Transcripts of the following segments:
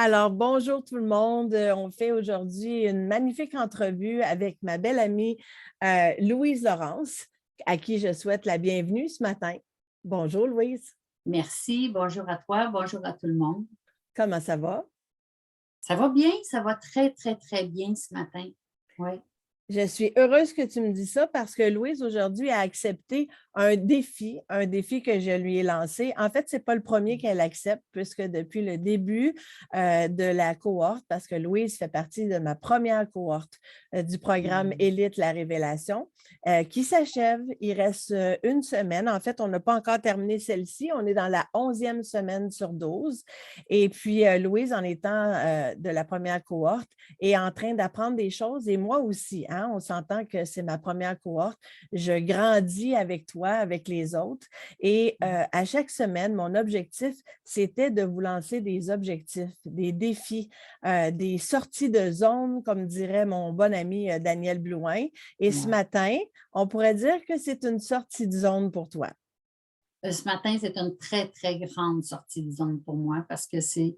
Alors, bonjour tout le monde. On fait aujourd'hui une magnifique entrevue avec ma belle amie Louise Laurence, à qui je souhaite la bienvenue ce matin. Bonjour Louise, Merci, bonjour à toi, bonjour à tout le monde. comment ça va? Ça va bien, ça va très, très, très bien ce matin. Oui. Je suis heureuse que tu me dis ça parce que Louise, aujourd'hui, a accepté un défi que je lui ai lancé. En fait, ce n'est pas le premier qu'elle accepte, puisque depuis le début de la cohorte, parce que Louise fait partie de ma première cohorte du programme Élite La Révélation, qui s'achève. Il reste une semaine. En fait, on n'a pas encore terminé celle-ci. On est dans la 11e semaine sur 12. Et puis, Louise, en étant de la première cohorte, est en train d'apprendre des choses et moi aussi. Hein, on s'entend que c'est ma première cohorte. Je grandis avec toi, avec les autres. Et à chaque semaine, mon objectif, c'était de vous lancer des objectifs, des défis, des sorties de zone, comme dirait mon bon ami Daniel Blouin. Et ce Ouais. matin, on pourrait dire que c'est une sortie de zone pour toi. Ce matin, c'est une très, très grande sortie de zone pour moi parce que ce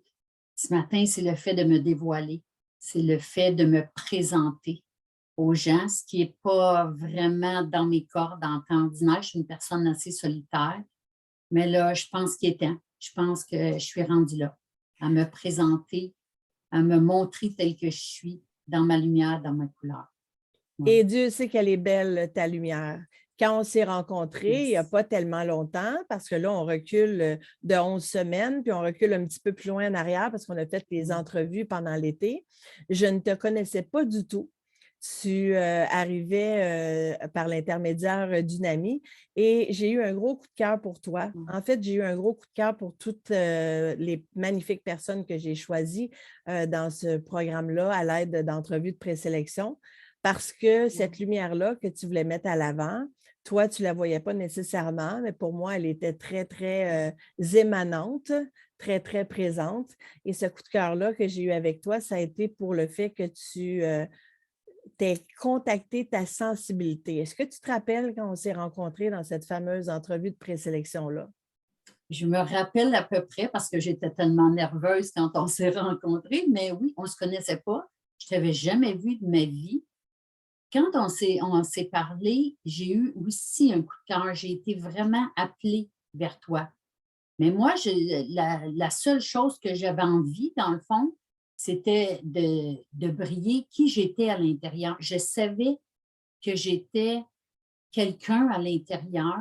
matin, c'est le fait de me dévoiler, c'est le fait de me présenter aux gens, ce qui n'est pas vraiment dans mes cordes en temps ordinaire. Je suis une personne assez solitaire, mais là, je pense qu'il est temps. Je pense que je suis rendue là, à me présenter, à me montrer telle que je suis, dans ma lumière, dans ma couleur. Ouais. Et Dieu sait qu'elle est belle, ta lumière. Quand on s'est rencontrés, il n'y a Merci. pas tellement longtemps, parce que là, on recule de 11 semaines, puis on recule un petit peu plus loin en arrière parce qu'on a fait les entrevues pendant l'été. Je ne te connaissais pas du tout. Tu arrivais par l'intermédiaire d'une amie et j'ai eu un gros coup de cœur pour toi. En fait, j'ai eu un gros coup de cœur pour toutes les magnifiques personnes que j'ai choisies dans ce programme-là à l'aide d'entrevues de présélection parce que cette lumière-là que tu voulais mettre à l'avant, toi, tu ne la voyais pas nécessairement, mais pour moi, elle était très, très émanante, très, très présente. Et ce coup de cœur-là que j'ai eu avec toi, ça a été pour le fait que tu t'aies contacté ta sensibilité. Est-ce que tu te rappelles quand on s'est rencontrés dans cette fameuse entrevue de présélection-là? Je me rappelle à peu près parce que j'étais tellement nerveuse quand on s'est rencontrés, mais oui, on ne se connaissait pas. Je ne t'avais jamais vu de ma vie. Quand on s'est parlé, j'ai eu aussi un coup de cœur. J'ai été vraiment appelée vers toi. Mais moi, la seule chose que j'avais envie, dans le fond, c'était de briller qui j'étais à l'intérieur. Je savais que j'étais quelqu'un à l'intérieur.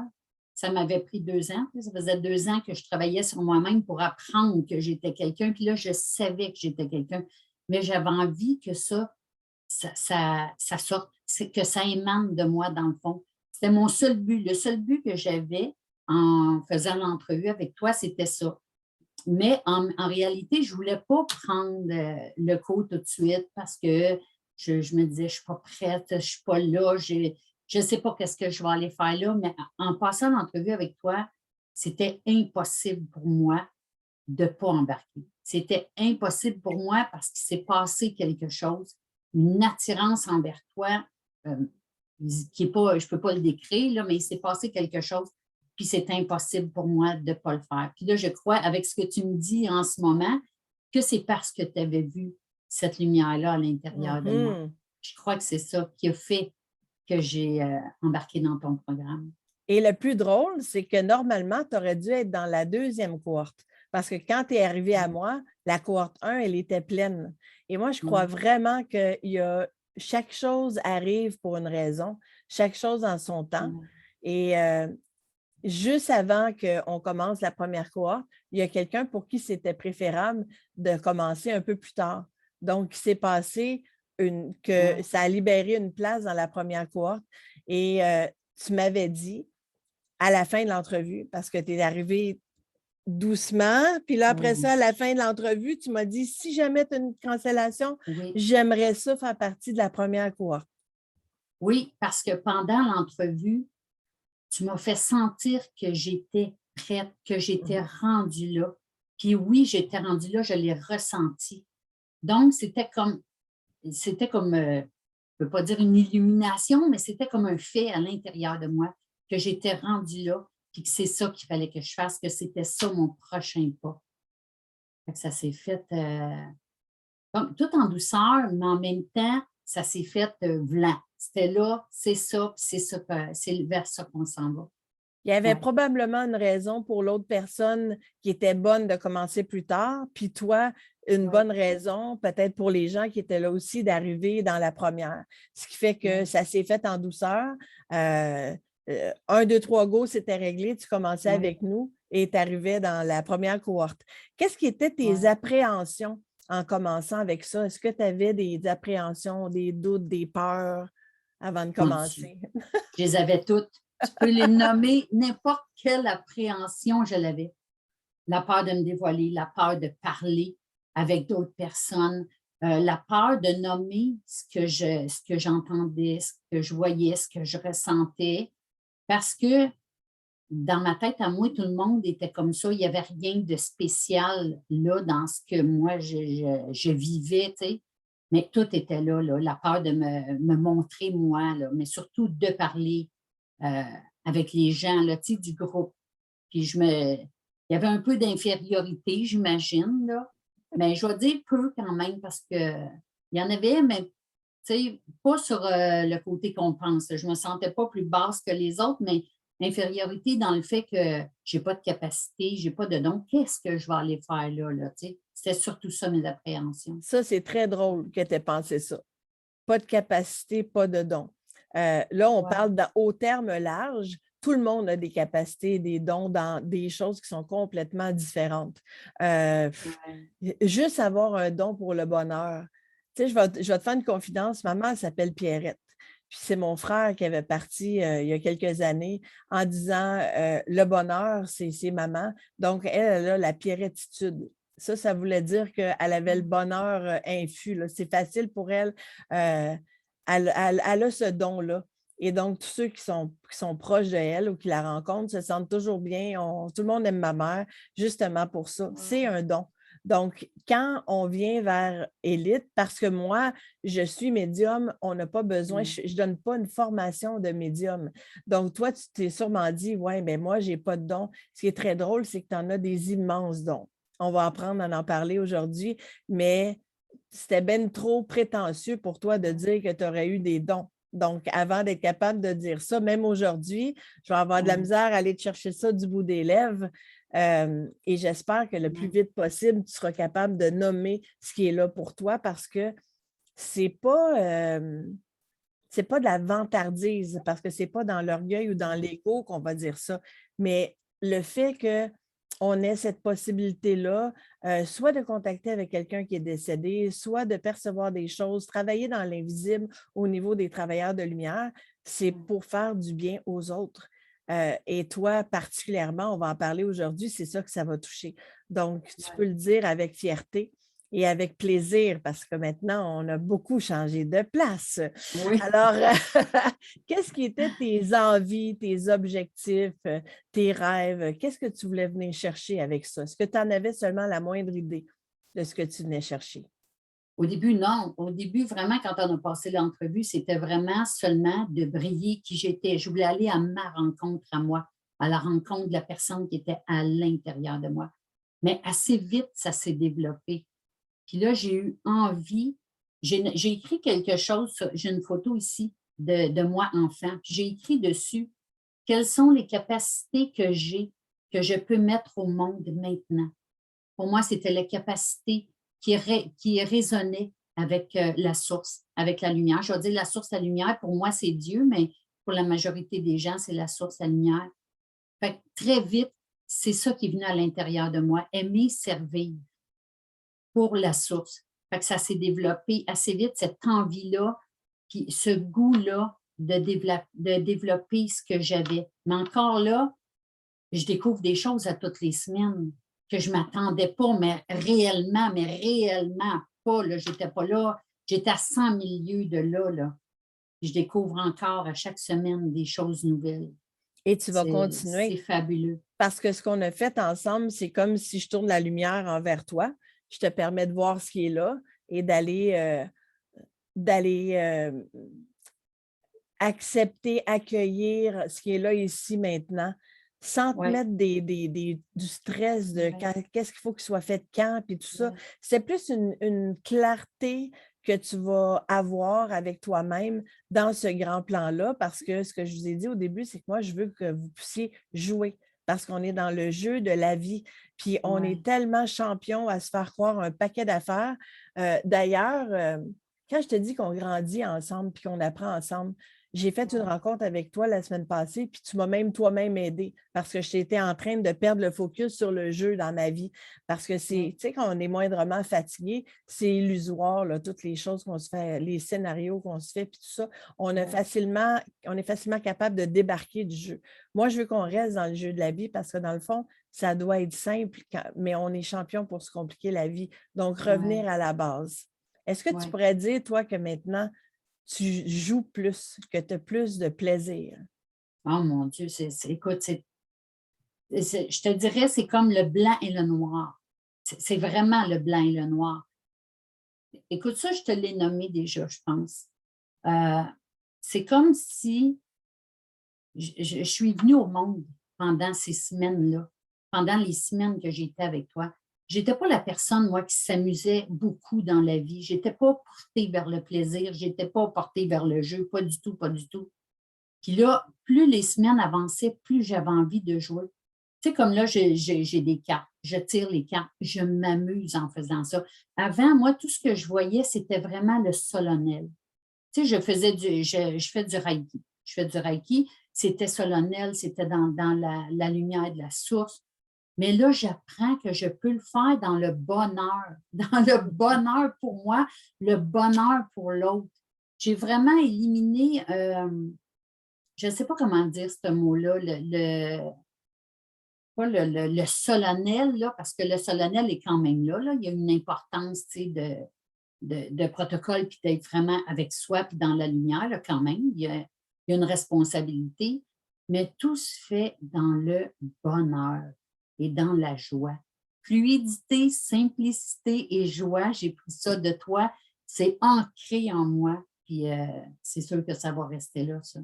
Ça m'avait pris 2 ans. Ça faisait 2 ans que je travaillais sur moi-même pour apprendre que j'étais quelqu'un. Puis là, je savais que j'étais quelqu'un. Mais j'avais envie que ça sorte, que ça émane de moi dans le fond. C'était mon seul but. Le seul but que j'avais en faisant l'entrevue avec toi, c'était ça. Mais en réalité, je ne voulais pas prendre le coup tout de suite parce que je me disais, je ne suis pas prête, je ne suis pas là, je ne sais pas qu'est-ce que je vais aller faire là. Mais en passant l'entrevue avec toi, c'était impossible pour moi de ne pas embarquer. C'était impossible pour moi parce qu'il s'est passé quelque chose, une attirance envers toi euh, qui est pas, je ne peux pas le décrire, là, mais il s'est passé quelque chose, puis c'est impossible pour moi de ne pas le faire. Puis là, je crois, avec ce que tu me dis en ce moment, que c'est parce que tu avais vu cette lumière-là à l'intérieur de moi. Mhm. Je crois que c'est ça qui a fait que j'ai embarqué dans ton programme. Et le plus drôle, c'est que normalement, tu aurais dû être dans la deuxième cohorte. Parce que quand tu es arrivé à moi, la cohorte 1, elle était pleine. Et moi, je crois Ouais. vraiment que chaque chose arrive pour une raison, chaque chose en son temps. Ouais. Et juste avant qu'on commence la première cohorte, il y a quelqu'un pour qui c'était préférable de commencer un peu plus tard. Donc, il s'est passé que Ouais. ça a libéré une place dans la première cohorte. Et tu m'avais dit, à la fin de l'entrevue, parce que tu es arrivé doucement, puis là, après Oui. ça, à la fin de l'entrevue, tu m'as dit, si jamais tu as une cancellation, Oui. j'aimerais ça faire partie de la première cohorte. Oui, parce que pendant l'entrevue, tu m'as fait sentir que j'étais prête, que j'étais Mhm. rendue là. Puis oui, j'étais rendue là, je l'ai ressenti. Donc, c'était comme, je ne peux pas dire une illumination, mais c'était comme un fait à l'intérieur de moi que j'étais rendue là, puis que c'est ça qu'il fallait que je fasse, que c'était ça mon prochain pas. Fait que ça s'est fait comme tout en douceur, mais en même temps, ça s'est fait vlan. C'était là, c'est ça, c'est vers ça qu'on s'en va. Il y avait Ouais, probablement une raison pour l'autre personne qui était bonne de commencer plus tard, puis toi, une ouais, bonne raison, peut-être pour les gens qui étaient là aussi, d'arriver dans la première. Ce qui fait que ouais, ça s'est fait en douceur. Euh, 1, 2, 3, go, c'était réglé. Tu commençais ouais, avec nous et tu arrivais dans la première cohorte. Qu'est-ce qui étaient tes ouais. appréhensions en commençant avec ça? Est-ce que tu avais des appréhensions, des doutes, des peurs avant de Mon Dieu, commencer? je les avais toutes. Tu peux les nommer, n'importe quelle appréhension je l'avais. La peur de me dévoiler, la peur de parler avec d'autres personnes, la peur de nommer ce que j'entendais, ce que je voyais, ce que je ressentais. Parce que dans ma tête à moi, tout le monde était comme ça. Il n'y avait rien de spécial là dans ce que moi, je vivais, tu sais. Mais tout était là, là. La peur de me montrer moi, là, mais surtout de parler euh, avec les gens là, tu sais, du groupe. Puis il y avait un peu d'infériorité, j'imagine, là. Mais je vais dire peu quand même parce que il y en avait, mais tu sais, pas sur le côté qu'on pense. Je me sentais pas plus basse que les autres, mais infériorité dans le fait que j'ai pas de capacité, j'ai pas de don. Qu'est-ce que je vais aller faire là, là, tu sais? C'était surtout ça mes appréhensions. Ça, c'est très drôle que tu aies pensé ça. Pas de capacité, pas de don. Là, on Ouais, parle au terme large. Tout le monde a des capacités, des dons dans des choses qui sont complètement différentes. Euh, ouais. Juste avoir un don pour le bonheur. Tu sais, je vais te faire une confidence. Maman, elle s'appelle Pierrette. Puis c'est mon frère qui avait parti il y a quelques années en disant le bonheur, c'est maman. Donc, elle a la pierrettitude. Ça voulait dire qu'elle avait le bonheur infus, là. C'est facile pour elle. euh, elle a ce don-là. Et donc, tous ceux qui sont proches de elle ou qui la rencontrent se sentent toujours bien. Tout le monde aime ma mère, justement pour ça. C'est un don. Donc, quand on vient vers Élite, parce que moi, je suis médium, on n'a pas besoin, Mm. je ne donne pas une formation de médium. Donc, toi, tu t'es sûrement dit, ouais, ben moi, je n'ai pas de don. Ce qui est très drôle, c'est que tu en as des immenses dons. On va apprendre à en parler aujourd'hui, mais c'était bien trop prétentieux pour toi de dire que tu aurais eu des dons. Donc, avant d'être capable de dire ça, même aujourd'hui, je vais avoir de la Ouais, misère à aller te chercher ça du bout des lèvres. Et j'espère que le plus ouais, vite possible, tu seras capable de nommer ce qui est là pour toi parce que c'est pas, euh, c'est pas de la vantardise, parce que c'est pas dans l'orgueil ou dans l'ego qu'on va dire ça, mais le fait qu'on ait cette possibilité-là, soit de contacter avec quelqu'un qui est décédé, soit de percevoir des choses, travailler dans l'invisible au niveau des travailleurs de lumière, c'est pour faire du bien aux autres. Et toi, particulièrement, on va en parler aujourd'hui, c'est ça que ça va toucher. Donc, tu peux ouais. le dire avec fierté et avec plaisir, parce que maintenant, on a beaucoup changé de place. Oui. Alors, qu'est-ce qui étaient tes envies, tes objectifs, tes rêves? Qu'est-ce que tu voulais venir chercher avec ça? Est-ce que tu en avais seulement la moindre idée de ce que tu venais chercher? Au début, non. Au début, vraiment, quand on a passé l'entrevue, c'était vraiment seulement de briller qui j'étais. Je voulais aller à ma rencontre à moi, à la rencontre de la personne qui était à l'intérieur de moi. Mais assez vite, ça s'est développé. Puis là, j'ai eu envie. J'ai écrit quelque chose, j'ai une photo ici de moi enfant. J'ai écrit dessus quelles sont les capacités que je peux mettre au monde maintenant. Pour moi, c'était la capacité qui résonnait avec la source, avec la lumière. Je vais dire la source, la lumière, pour moi, c'est Dieu, mais pour la majorité des gens, c'est la source, la lumière. Fait que très vite, c'est ça qui est venu à l'intérieur de moi, aimer servir pour la source. Fait que ça s'est développé assez vite, cette envie-là, puis ce goût-là de développer ce que j'avais. Mais encore là, je découvre des choses à toutes les semaines que je ne m'attendais pas, mais réellement pas. Je n'étais pas là. J'étais à 100 milieux de là, là. Je découvre encore à chaque semaine des choses nouvelles. Et tu vas C'est continuer fabuleux. parce que ce qu'on a fait ensemble, c'est comme si je tourne la lumière envers toi. Je te permets de voir ce qui est là et d'aller accepter, accueillir ce qui est là ici maintenant. sans te Ouais, mettre du stress de ouais, qu'est-ce qu'il faut qu'il soit fait quand, puis tout ça. ouais, C'est plus une clarté que tu vas avoir avec toi-même dans ce grand plan-là, parce que ce que je vous ai dit au début, c'est que moi, je veux que vous puissiez jouer, parce qu'on est dans le jeu de la vie. Puis on est ouais, tellement champion à se faire croire un paquet d'affaires. D'ailleurs, quand je te dis qu'on grandit ensemble puis qu'on apprend ensemble, j'ai fait une ouais, rencontre avec toi la semaine passée, puis tu m'as même toi-même aidé parce que j'étais en train de perdre le focus sur le jeu dans ma vie. Parce que ouais, c'est, tu sais, quand on est moindrement fatigué, c'est illusoire, là, toutes les choses qu'on se fait, les scénarios qu'on se fait, puis tout ça, ouais, on est facilement capable de débarquer du jeu. Moi, je veux qu'on reste dans le jeu de la vie parce que dans le fond, ça doit être simple, mais on est champion pour se compliquer la vie. Donc, ouais, revenir à la base. Est-ce que tu ouais. pourrais dire, toi, que maintenant, tu joues plus, que tu as plus de plaisir? Oh mon Dieu, écoute, je te dirais, c'est comme le blanc et le noir. C'est vraiment le blanc et le noir. Écoute, ça, je te l'ai nommé déjà, je pense. Euh, c'est comme si je suis venue au monde pendant ces semaines-là, pendant les semaines que j'étais avec toi. Je n'étais pas la personne, moi, qui s'amusait beaucoup dans la vie. Je n'étais pas portée vers le plaisir, je n'étais pas portée vers le jeu, pas du tout, pas du tout. Puis là, plus les semaines avançaient, plus j'avais envie de jouer. Tu sais, comme là, j'ai des cartes, je tire les cartes, je m'amuse en faisant ça. Avant, moi, tout ce que je voyais, c'était vraiment le solennel. Tu sais, je fais du Reiki. Je fais du Reiki, c'était solennel, c'était dans la lumière de la source. Mais là, j'apprends que je peux le faire dans le bonheur, dans le bonheur pour moi, le bonheur pour l'autre. J'ai vraiment éliminé, je ne sais pas comment dire ce mot-là, pas le solennel, là, parce que le solennel est quand même là. Il y a une importance, tu sais, de protocole, puis d'être vraiment avec soi, puis dans la lumière, là, quand même. Il y a une responsabilité, mais tout se fait dans le bonheur et dans la joie. Fluidité, simplicité et joie, j'ai pris ça de toi, c'est ancré en moi, puis c'est sûr que ça va rester là, ça.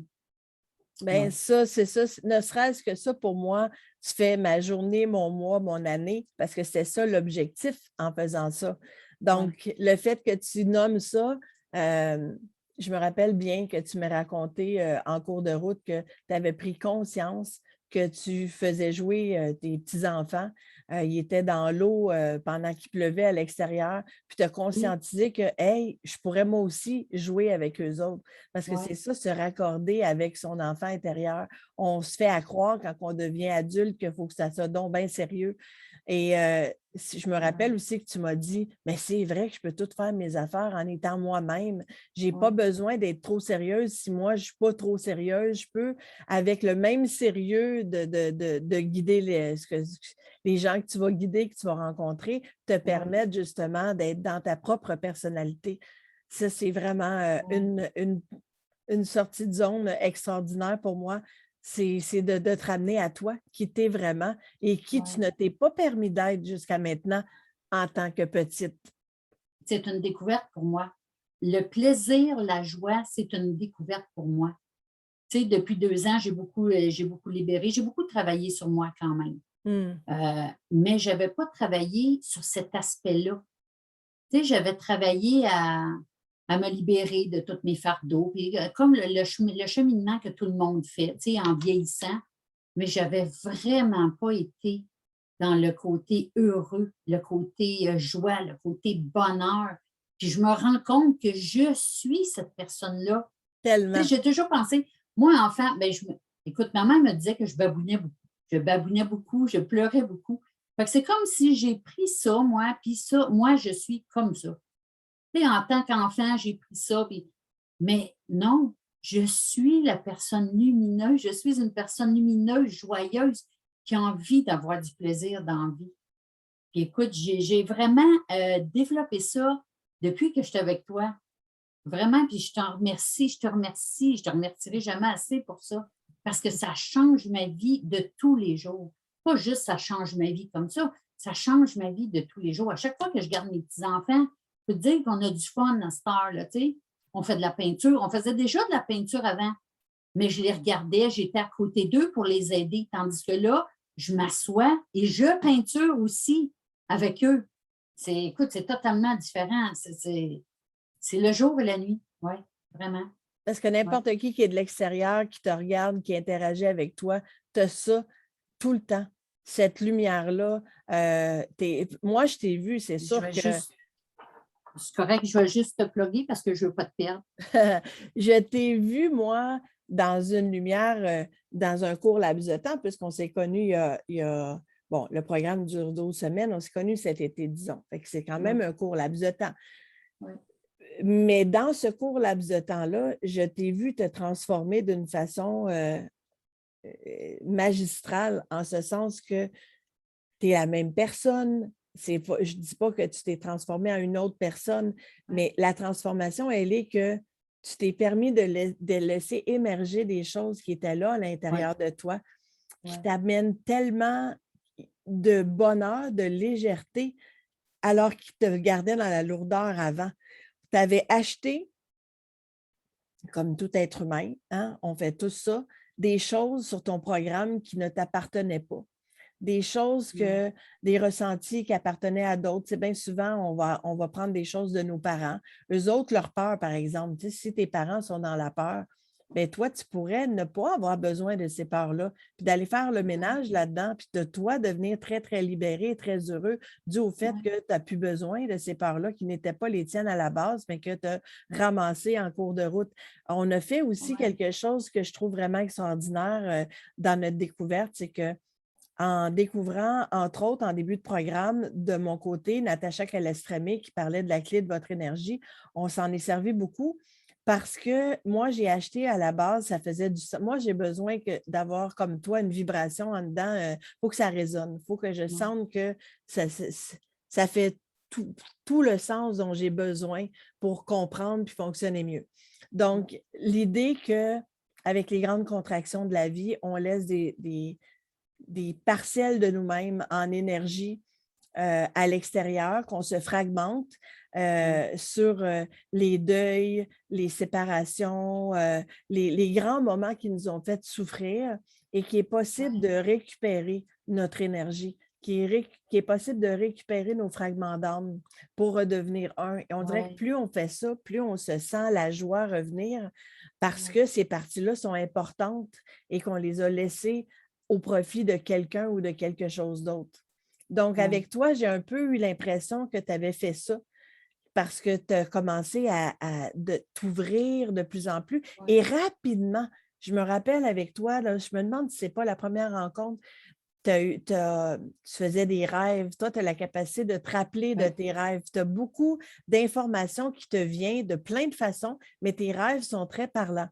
Bien, Ouais, ça, c'est ça. Ne serait-ce que ça, pour moi, tu fais ma journée, mon mois, mon année, parce que c'est ça l'objectif en faisant ça. ouais, Donc, le fait que tu nommes ça, euh, je me rappelle bien que tu m'as raconté en cours de route que tu avais pris conscience que tu faisais jouer tes petits-enfants. Ils étaient dans l'eau pendant qu'il pleuvait à l'extérieur, puis tu as oui, conscientisé que, hey, je pourrais moi aussi jouer avec eux autres. Parce que ouais, c'est ça, se raccorder avec son enfant intérieur. On se fait à croire quand on devient adulte qu'il faut que ça soit donc bien sérieux. Et je me rappelle ouais, aussi que tu m'as dit, mais c'est vrai que je peux tout faire mes affaires en étant moi-même. Je n'ai pas ouais, besoin d'être trop sérieuse. Si moi, je ne suis pas trop sérieuse, je peux, avec le même sérieux, de guider les gens que tu vas guider, que tu vas rencontrer, te ouais, permettre justement d'être dans ta propre personnalité. Ça, c'est vraiment ouais, une sortie de zone extraordinaire pour moi. C'est de te ramener à toi, qui t'es vraiment et qui tu ouais. ne t'es pas permis d'être jusqu'à maintenant en tant que petite. C'est une découverte pour moi. Le plaisir, la joie, c'est une découverte pour moi. Tu sais, depuis 2 ans, j'ai beaucoup libéré, j'ai beaucoup travaillé sur moi quand même. Hmm. Mais je n'avais pas travaillé sur cet aspect-là. Tu sais, j'avais travaillé à me libérer de tous mes fardeaux, puis, comme le cheminement que tout le monde fait, tu sais, en vieillissant, mais je n'avais vraiment pas été dans le côté heureux, le côté joie, le côté bonheur. Puis je me rends compte que je suis cette personne-là. Tu sais, Tellement. j'ai toujours pensé, moi, enfant, ben, écoute, ma mère me disait que je babounais beaucoup. Je babounais beaucoup, je pleurais beaucoup. Fait que c'est comme si j'ai pris ça, moi, puis ça, moi, je suis comme ça. Tu sais, en tant qu'enfant, j'ai pris ça, puis... mais non, je suis la personne lumineuse, je suis une personne lumineuse, joyeuse, qui a envie d'avoir du plaisir dans la vie. Puis écoute, j'ai vraiment développé ça depuis que je suis avec toi. Vraiment, puis je t'en remercie, je te remercie, je te remercierai jamais assez pour ça, parce que ça change ma vie de tous les jours. Pas juste ça change ma vie comme ça change ma vie de tous les jours. À chaque fois que je garde mes petits-enfants, je peux te dire qu'on a du fun à cette heure-là, tu sais. On fait de la peinture, on faisait déjà de la peinture avant, mais je les regardais, j'étais à côté d'eux pour les aider, tandis que là, je m'assois et je peinture aussi avec eux. Écoute, c'est totalement différent. C'est le jour et la nuit, oui, vraiment. Parce que n'importe qui est de l'extérieur, qui te regarde, qui interagit avec toi, tu as ça tout le temps. Cette lumière-là, moi, je t'ai vu, c'est sûr que c'est correct, je vais juste te plugger parce que je ne veux pas te perdre. je t'ai vu, moi, dans une lumière, dans un cours laps de temps, puisqu'on s'est connus bon, le programme dure 12 semaines, on s'est connus cet été, disons. Fait que c'est quand même un cours laps de temps. Oui. Mais dans ce court laps de temps-là, je t'ai vu te transformer d'une façon magistrale, en ce sens que tu es la même personne. Je ne dis pas que tu t'es transformé en une autre personne, mais la transformation, elle est que tu t'es permis de laisser émerger des choses qui étaient là à l'intérieur de toi, qui t'amènent tellement de bonheur, de légèreté, alors qu'ils te gardaient dans la lourdeur avant. Tu avais acheté, comme tout être humain, hein, on fait tout ça, des choses sur ton programme qui ne t'appartenaient pas. Des choses des ressentis qui appartenaient à d'autres. C'est bien souvent, on va prendre des choses de nos parents. Eux autres, leur peur, par exemple. Tu sais, si tes parents sont dans la peur, bien, toi, tu pourrais ne pas avoir besoin de ces peurs-là, puis d'aller faire le ménage là-dedans, puis de toi devenir très, très libéré, très heureux, dû au fait que tu n'as plus besoin de ces peurs-là qui n'étaient pas les tiennes à la base, mais que tu as ramassées en cours de route. On a fait aussi quelque chose que je trouve vraiment extraordinaire dans notre découverte, c'est que en découvrant, entre autres, en début de programme, de mon côté, Natacha Calestramé qui parlait de la clé de votre énergie, on s'en est servi beaucoup parce que moi, j'ai acheté à la base, ça faisait du sens. Moi, j'ai besoin d'avoir comme toi une vibration en dedans. Il faut que ça résonne. Il faut que je sente que ça fait tout le sens dont j'ai besoin pour comprendre puis fonctionner mieux. Donc, l'idée qu'avec les grandes contractions de la vie, on laisse des parcelles de nous-mêmes en énergie à l'extérieur, qu'on se fragmente sur les deuils, les séparations, les grands moments qui nous ont fait souffrir et qu'il est possible de récupérer notre énergie, qu'il est possible de récupérer nos fragments d'âme pour redevenir un. Et on dirait que plus on fait ça, plus on se sent la joie revenir parce que ces parties-là sont importantes et qu'on les a laissées au profit de quelqu'un ou de quelque chose d'autre. Donc, avec toi, j'ai un peu eu l'impression que tu avais fait ça parce que tu as commencé à t'ouvrir de plus en plus et rapidement. Je me rappelle avec toi, là, je me demande si ce n'est pas la première rencontre, tu faisais des rêves. Toi, tu as la capacité de te rappeler de tes rêves. Tu as beaucoup d'informations qui te viennent de plein de façons, mais tes rêves sont très parlants.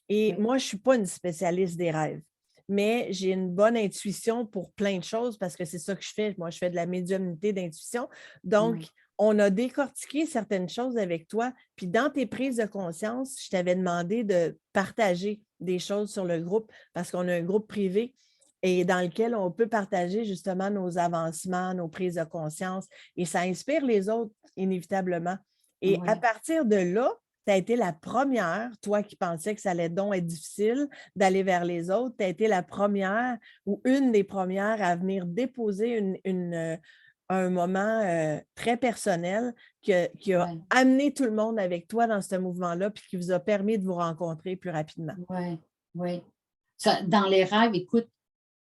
Et moi, je ne suis pas une spécialiste des rêves, mais j'ai une bonne intuition pour plein de choses parce que c'est ça que je fais. Moi, je fais de la médiumnité d'intuition. Donc, on a décortiqué certaines choses avec toi. Puis, dans tes prises de conscience, je t'avais demandé de partager des choses sur le groupe parce qu'on a un groupe privé et dans lequel on peut partager justement nos avancements, nos prises de conscience et ça inspire les autres inévitablement. Et à partir de là, tu as été la première, toi qui pensais que ça allait donc être difficile d'aller vers les autres, tu as été la première ou une des premières à venir déposer un moment très personnel qui a amené tout le monde avec toi dans ce mouvement-là puis qui vous a permis de vous rencontrer plus rapidement. Oui, oui. Dans les rêves, écoute,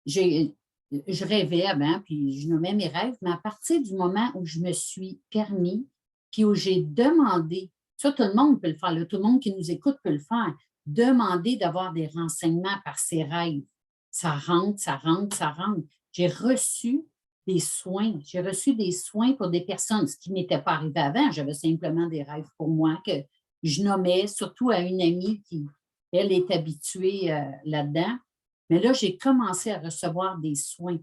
je rêvais avant, puis je nommais mes rêves, mais à partir du moment où je me suis permis, puis où j'ai demandé, ça, tout le monde peut le faire, là, tout le monde qui nous écoute peut le faire, demander d'avoir des renseignements par ses rêves. Ça rentre, ça rentre, ça rentre. J'ai reçu des soins. J'ai reçu des soins pour des personnes, ce qui ne m'était pas arrivé avant. J'avais simplement des rêves pour moi que je nommais, surtout à une amie qui, elle, est habituée là-dedans. Mais là, j'ai commencé à recevoir des soins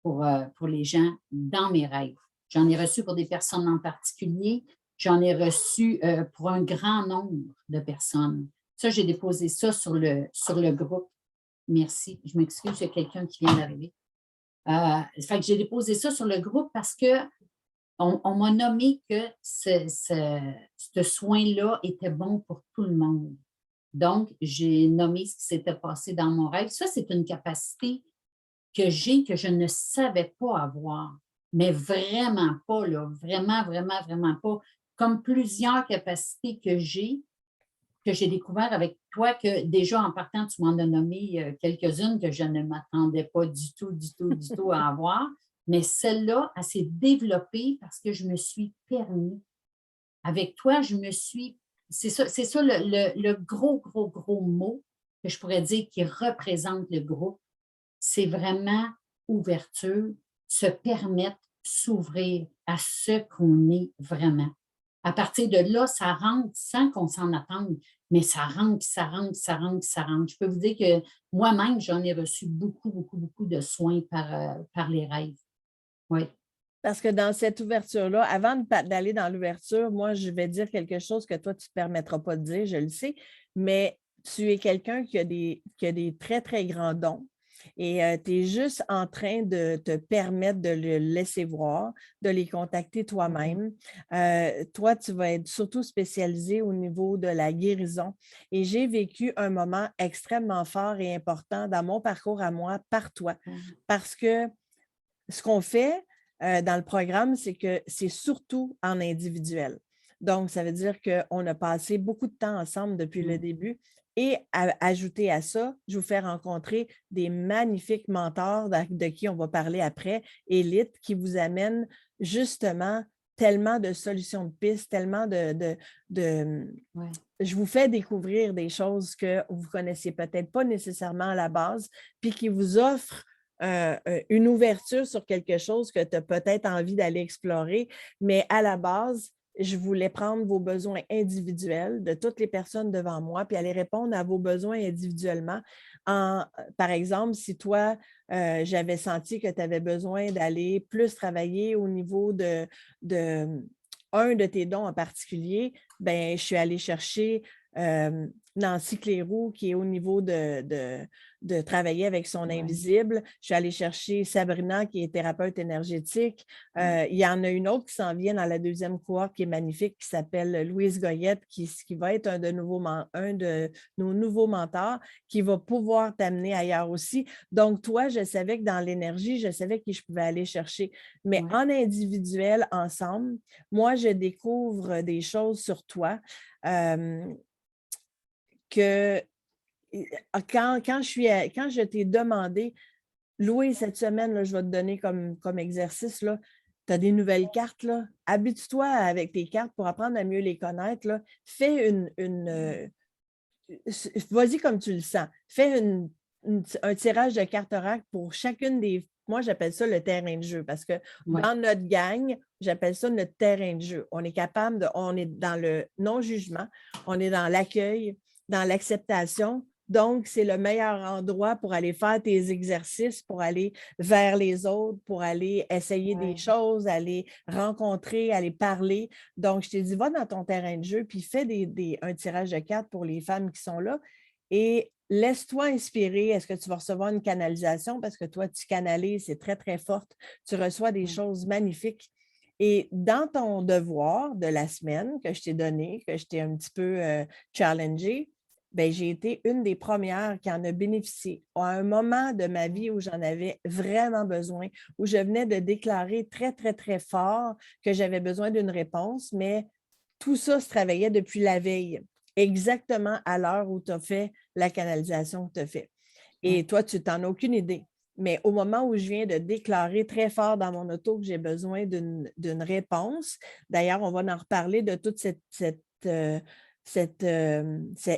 pour les gens dans mes rêves. J'en ai reçu pour des personnes en particulier. J'en ai reçu pour un grand nombre de personnes. Ça, j'ai déposé ça sur le groupe. Merci. Je m'excuse, il y a quelqu'un qui vient d'arriver. Fait que j'ai déposé ça sur le groupe parce qu'on m'a nommé que ce soin-là était bon pour tout le monde. Donc, j'ai nommé ce qui s'était passé dans mon rêve. Ça, c'est une capacité que j'ai, que je ne savais pas avoir, mais vraiment pas, là, vraiment, vraiment, vraiment pas. Comme plusieurs capacités que j'ai découvert avec toi, que déjà en partant, tu m'en as nommé quelques-unes que je ne m'attendais pas du tout, du tout, du tout à avoir. Mais celle-là, elle s'est développée parce que je me suis permis. Avec toi, je me suis. C'est ça le gros, gros, gros mot que je pourrais dire qui représente le groupe. C'est vraiment ouverture, se permettre, s'ouvrir à ce qu'on est vraiment. À partir de là, ça rentre sans qu'on s'en attende, mais ça rentre, ça rentre, ça rentre, ça rentre. Je peux vous dire que moi-même, j'en ai reçu beaucoup, beaucoup, beaucoup de soins par les rêves. Oui. Parce que dans cette ouverture-là, avant d'aller dans l'ouverture, moi, je vais dire quelque chose que toi, tu ne te permettras pas de dire, je le sais, mais tu es quelqu'un qui a des très, très grands dons. Et tu es juste en train de te permettre de le laisser voir, de les contacter toi-même. Toi, tu vas être surtout spécialisé au niveau de la guérison. Et j'ai vécu un moment extrêmement fort et important dans mon parcours à moi par toi. Parce que ce qu'on fait dans le programme, c'est que c'est surtout en individuel. Donc, ça veut dire qu'on a passé beaucoup de temps ensemble depuis le début. Et ajouter à ça, je vous fais rencontrer des magnifiques mentors de qui on va parler après, élites, qui vous amènent justement tellement de solutions de pistes, tellement Ouais. je vous fais découvrir des choses que vous ne connaissiez peut-être pas nécessairement à la base, puis qui vous offrent une ouverture sur quelque chose que tu as peut-être envie d'aller explorer, mais à la base, je voulais prendre vos besoins individuels de toutes les personnes devant moi, puis aller répondre à vos besoins individuellement. Par exemple, si toi, j'avais senti que tu avais besoin d'aller plus travailler au niveau de un de tes dons en particulier, ben, je suis allée chercher Nancy Cléroux, qui est au niveau de travailler avec son invisible. Je suis allée chercher Sabrina, qui est thérapeute énergétique. Il y en a une autre qui s'en vient dans la deuxième cohorte qui est magnifique, qui s'appelle Louise Goyette, qui va être un de nos nouveaux mentors, qui va pouvoir t'amener ailleurs aussi. Donc, toi, je savais que dans l'énergie, je savais qui je pouvais aller chercher. Mais en individuel, ensemble, moi, je découvre des choses sur toi que quand je t'ai demandé, Louis, cette semaine, là, je vais te donner comme exercice, tu as des nouvelles cartes, là. Habitue-toi avec tes cartes pour apprendre à mieux les connaître. Là. Fais vas-y comme tu le sens. Fais un tirage de cartes oracle pour chacune des. Moi, j'appelle ça le terrain de jeu parce que dans notre gang, j'appelle ça notre terrain de jeu. On est capable on est dans le non-jugement, on est dans l'accueil, dans l'acceptation. Donc, c'est le meilleur endroit pour aller faire tes exercices, pour aller vers les autres, pour aller essayer des choses, aller rencontrer, aller parler. Donc, je t'ai dit, va dans ton terrain de jeu, puis fais un tirage de cartes pour les femmes qui sont là et laisse-toi inspirer. Est-ce que tu vas recevoir une canalisation? Parce que toi, tu canalises, c'est très, très forte. Tu reçois des choses magnifiques. Et dans ton devoir de la semaine que je t'ai donné, que je t'ai un petit peu challengé, ben, j'ai été une des premières qui en a bénéficié à un moment de ma vie où j'en avais vraiment besoin, où je venais de déclarer très, très, très fort que j'avais besoin d'une réponse, mais tout ça se travaillait depuis la veille, exactement à l'heure où tu as fait la canalisation que tu as fait. Et toi, tu n'en as aucune idée. Mais au moment où je viens de déclarer très fort dans mon auto que j'ai besoin d'une réponse, d'ailleurs, on va en reparler de tout cet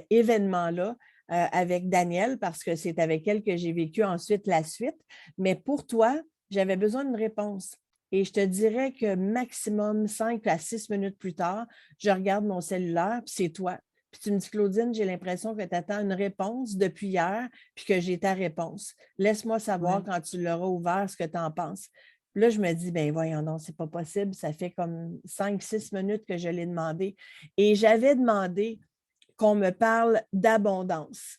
événement-là avec Danielle, parce que c'est avec elle que j'ai vécu ensuite la suite. Mais pour toi, j'avais besoin d'une réponse. Et je te dirais que maximum 5 à 6 minutes plus tard, je regarde mon cellulaire, puis c'est toi. Puis tu me dis, Claudine, j'ai l'impression que tu attends une réponse depuis hier, puis que j'ai ta réponse. Laisse-moi savoir quand tu l'auras ouvert ce que tu en penses. Puis là, je me dis, ben voyons non, c'est pas possible. Ça fait comme 5-6 minutes que je l'ai demandé. Et j'avais demandé qu'on me parle d'abondance.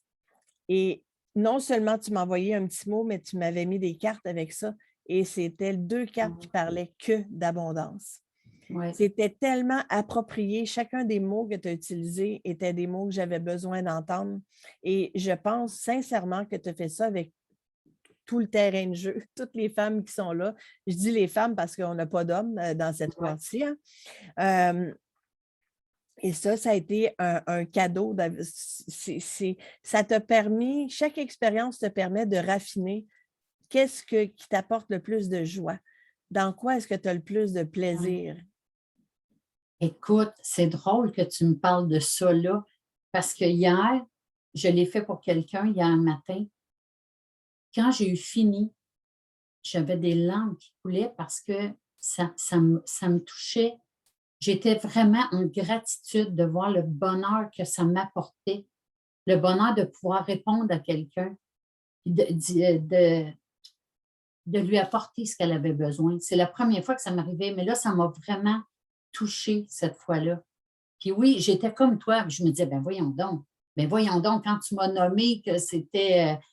Et non seulement tu m'envoyais un petit mot, mais tu m'avais mis des cartes avec ça. Et c'était 2 cartes qui parlaient que d'abondance. Ouais. C'était tellement approprié. Chacun des mots que tu as utilisés étaient des mots que j'avais besoin d'entendre. Et je pense sincèrement que tu as fait ça avec tout le terrain de jeu, toutes les femmes qui sont là. Je dis les femmes parce qu'on n'a pas d'hommes dans cette Ouais. cohorte-ci. Hein. Euh, et ça a été un cadeau. Ça t'a permis, chaque expérience te permet de raffiner qui t'apporte le plus de joie. Dans quoi est-ce que tu as le plus de plaisir? Écoute, c'est drôle que tu me parles de ça là, parce que hier, je l'ai fait pour quelqu'un hier matin. Quand j'ai eu fini, j'avais des larmes qui coulaient parce que ça me touchait. J'étais vraiment en gratitude de voir le bonheur que ça m'apportait, le bonheur de pouvoir répondre à quelqu'un, puis de lui apporter ce qu'elle avait besoin. C'est la première fois que ça m'arrivait, mais là, ça m'a vraiment touchée cette fois-là. Puis oui, j'étais comme toi, je me disais, ben voyons donc, quand tu m'as nommé que c'est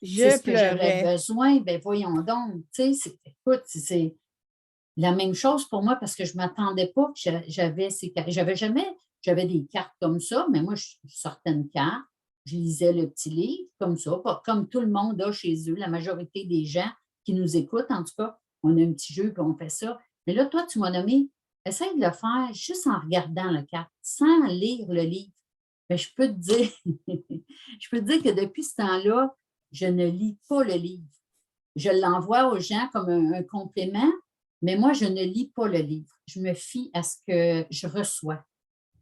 Je ce que j'avais pleurais. besoin, ben voyons donc, tu sais, écoute, c'est la même chose pour moi parce que je ne m'attendais pas que j'avais ces cartes. J'avais des cartes comme ça, mais moi, je sortais une carte, je lisais le petit livre comme ça, pas comme tout le monde a chez eux, la majorité des gens qui nous écoutent, en tout cas, on a un petit jeu puis on fait ça. Mais là, toi, tu m'as nommé, essaye de le faire juste en regardant la carte, sans lire le livre. Bien, je peux te dire, je peux te dire que depuis ce temps-là, je ne lis pas le livre. Je l'envoie aux gens comme un complément, mais moi, je ne lis pas le livre. Je me fie à ce que je reçois.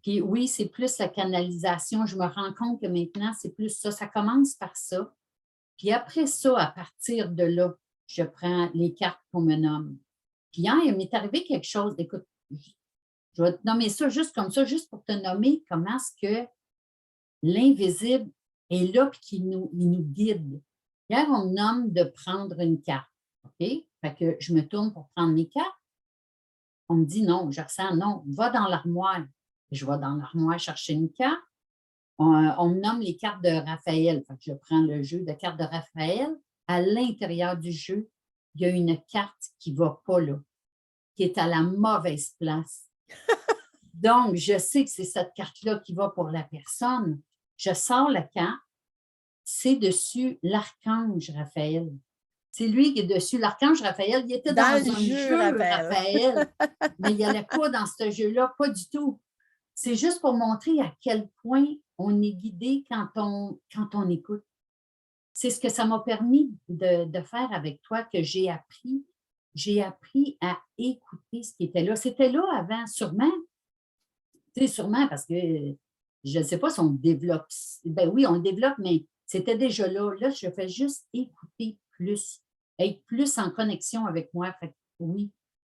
Puis oui, c'est plus la canalisation. Je me rends compte que maintenant, c'est plus ça. Ça commence par ça. Puis après ça, à partir de là, je prends les cartes qu'on me nomme. Puis hier, il m'est arrivé quelque chose. Écoute, je vais te nommer ça, juste pour te nommer comment est-ce que l'invisible est là et qu'il il nous guide. Hier, on me nomme de prendre une carte. OK? Fait que je me tourne pour prendre mes cartes. On me dit non, je ressens non, va dans l'armoire. Je vais dans l'armoire chercher une carte. On me nomme les cartes de Raphaël. Fait que je prends le jeu de cartes de Raphaël. À l'intérieur du jeu, il y a une carte qui ne va pas là, qui est à la mauvaise place. Donc, je sais que c'est cette carte-là qui va pour la personne. Je sors la carte, c'est dessus l'archange Raphaël. C'est lui qui est dessus. L'archange Raphaël, il était dans Dans le un jeu, jeu, Raphaël. Raphaël, mais il n'allait pas dans ce jeu-là, pas du tout. C'est juste pour montrer à quel point on est guidé quand on écoute. C'est ce que ça m'a permis de faire avec toi que j'ai appris. J'ai appris à écouter ce qui était là. C'était là avant, sûrement. Tu sais, sûrement parce que je ne sais pas si on le développe. Ben oui, on le développe, mais c'était déjà là. Là, je fais juste écouter plus, être plus en connexion avec moi. Fait que oui,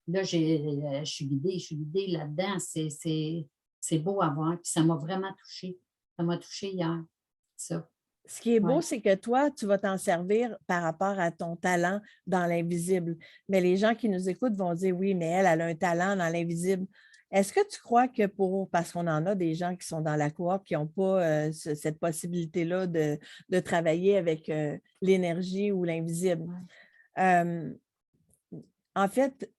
là, je suis guidée là-dedans. C'est beau à voir. Puis ça m'a vraiment touchée. Ça m'a touchée hier, ça. Ce qui est beau, Ouais. c'est que toi, tu vas t'en servir par rapport à ton talent dans l'invisible. Mais les gens qui nous écoutent vont dire, oui, mais elle a un talent dans l'invisible. Est-ce que tu crois que parce qu'on en a des gens qui sont dans la cohorte qui n'ont pas cette possibilité-là de travailler avec l'énergie ou l'invisible? Euh, en fait,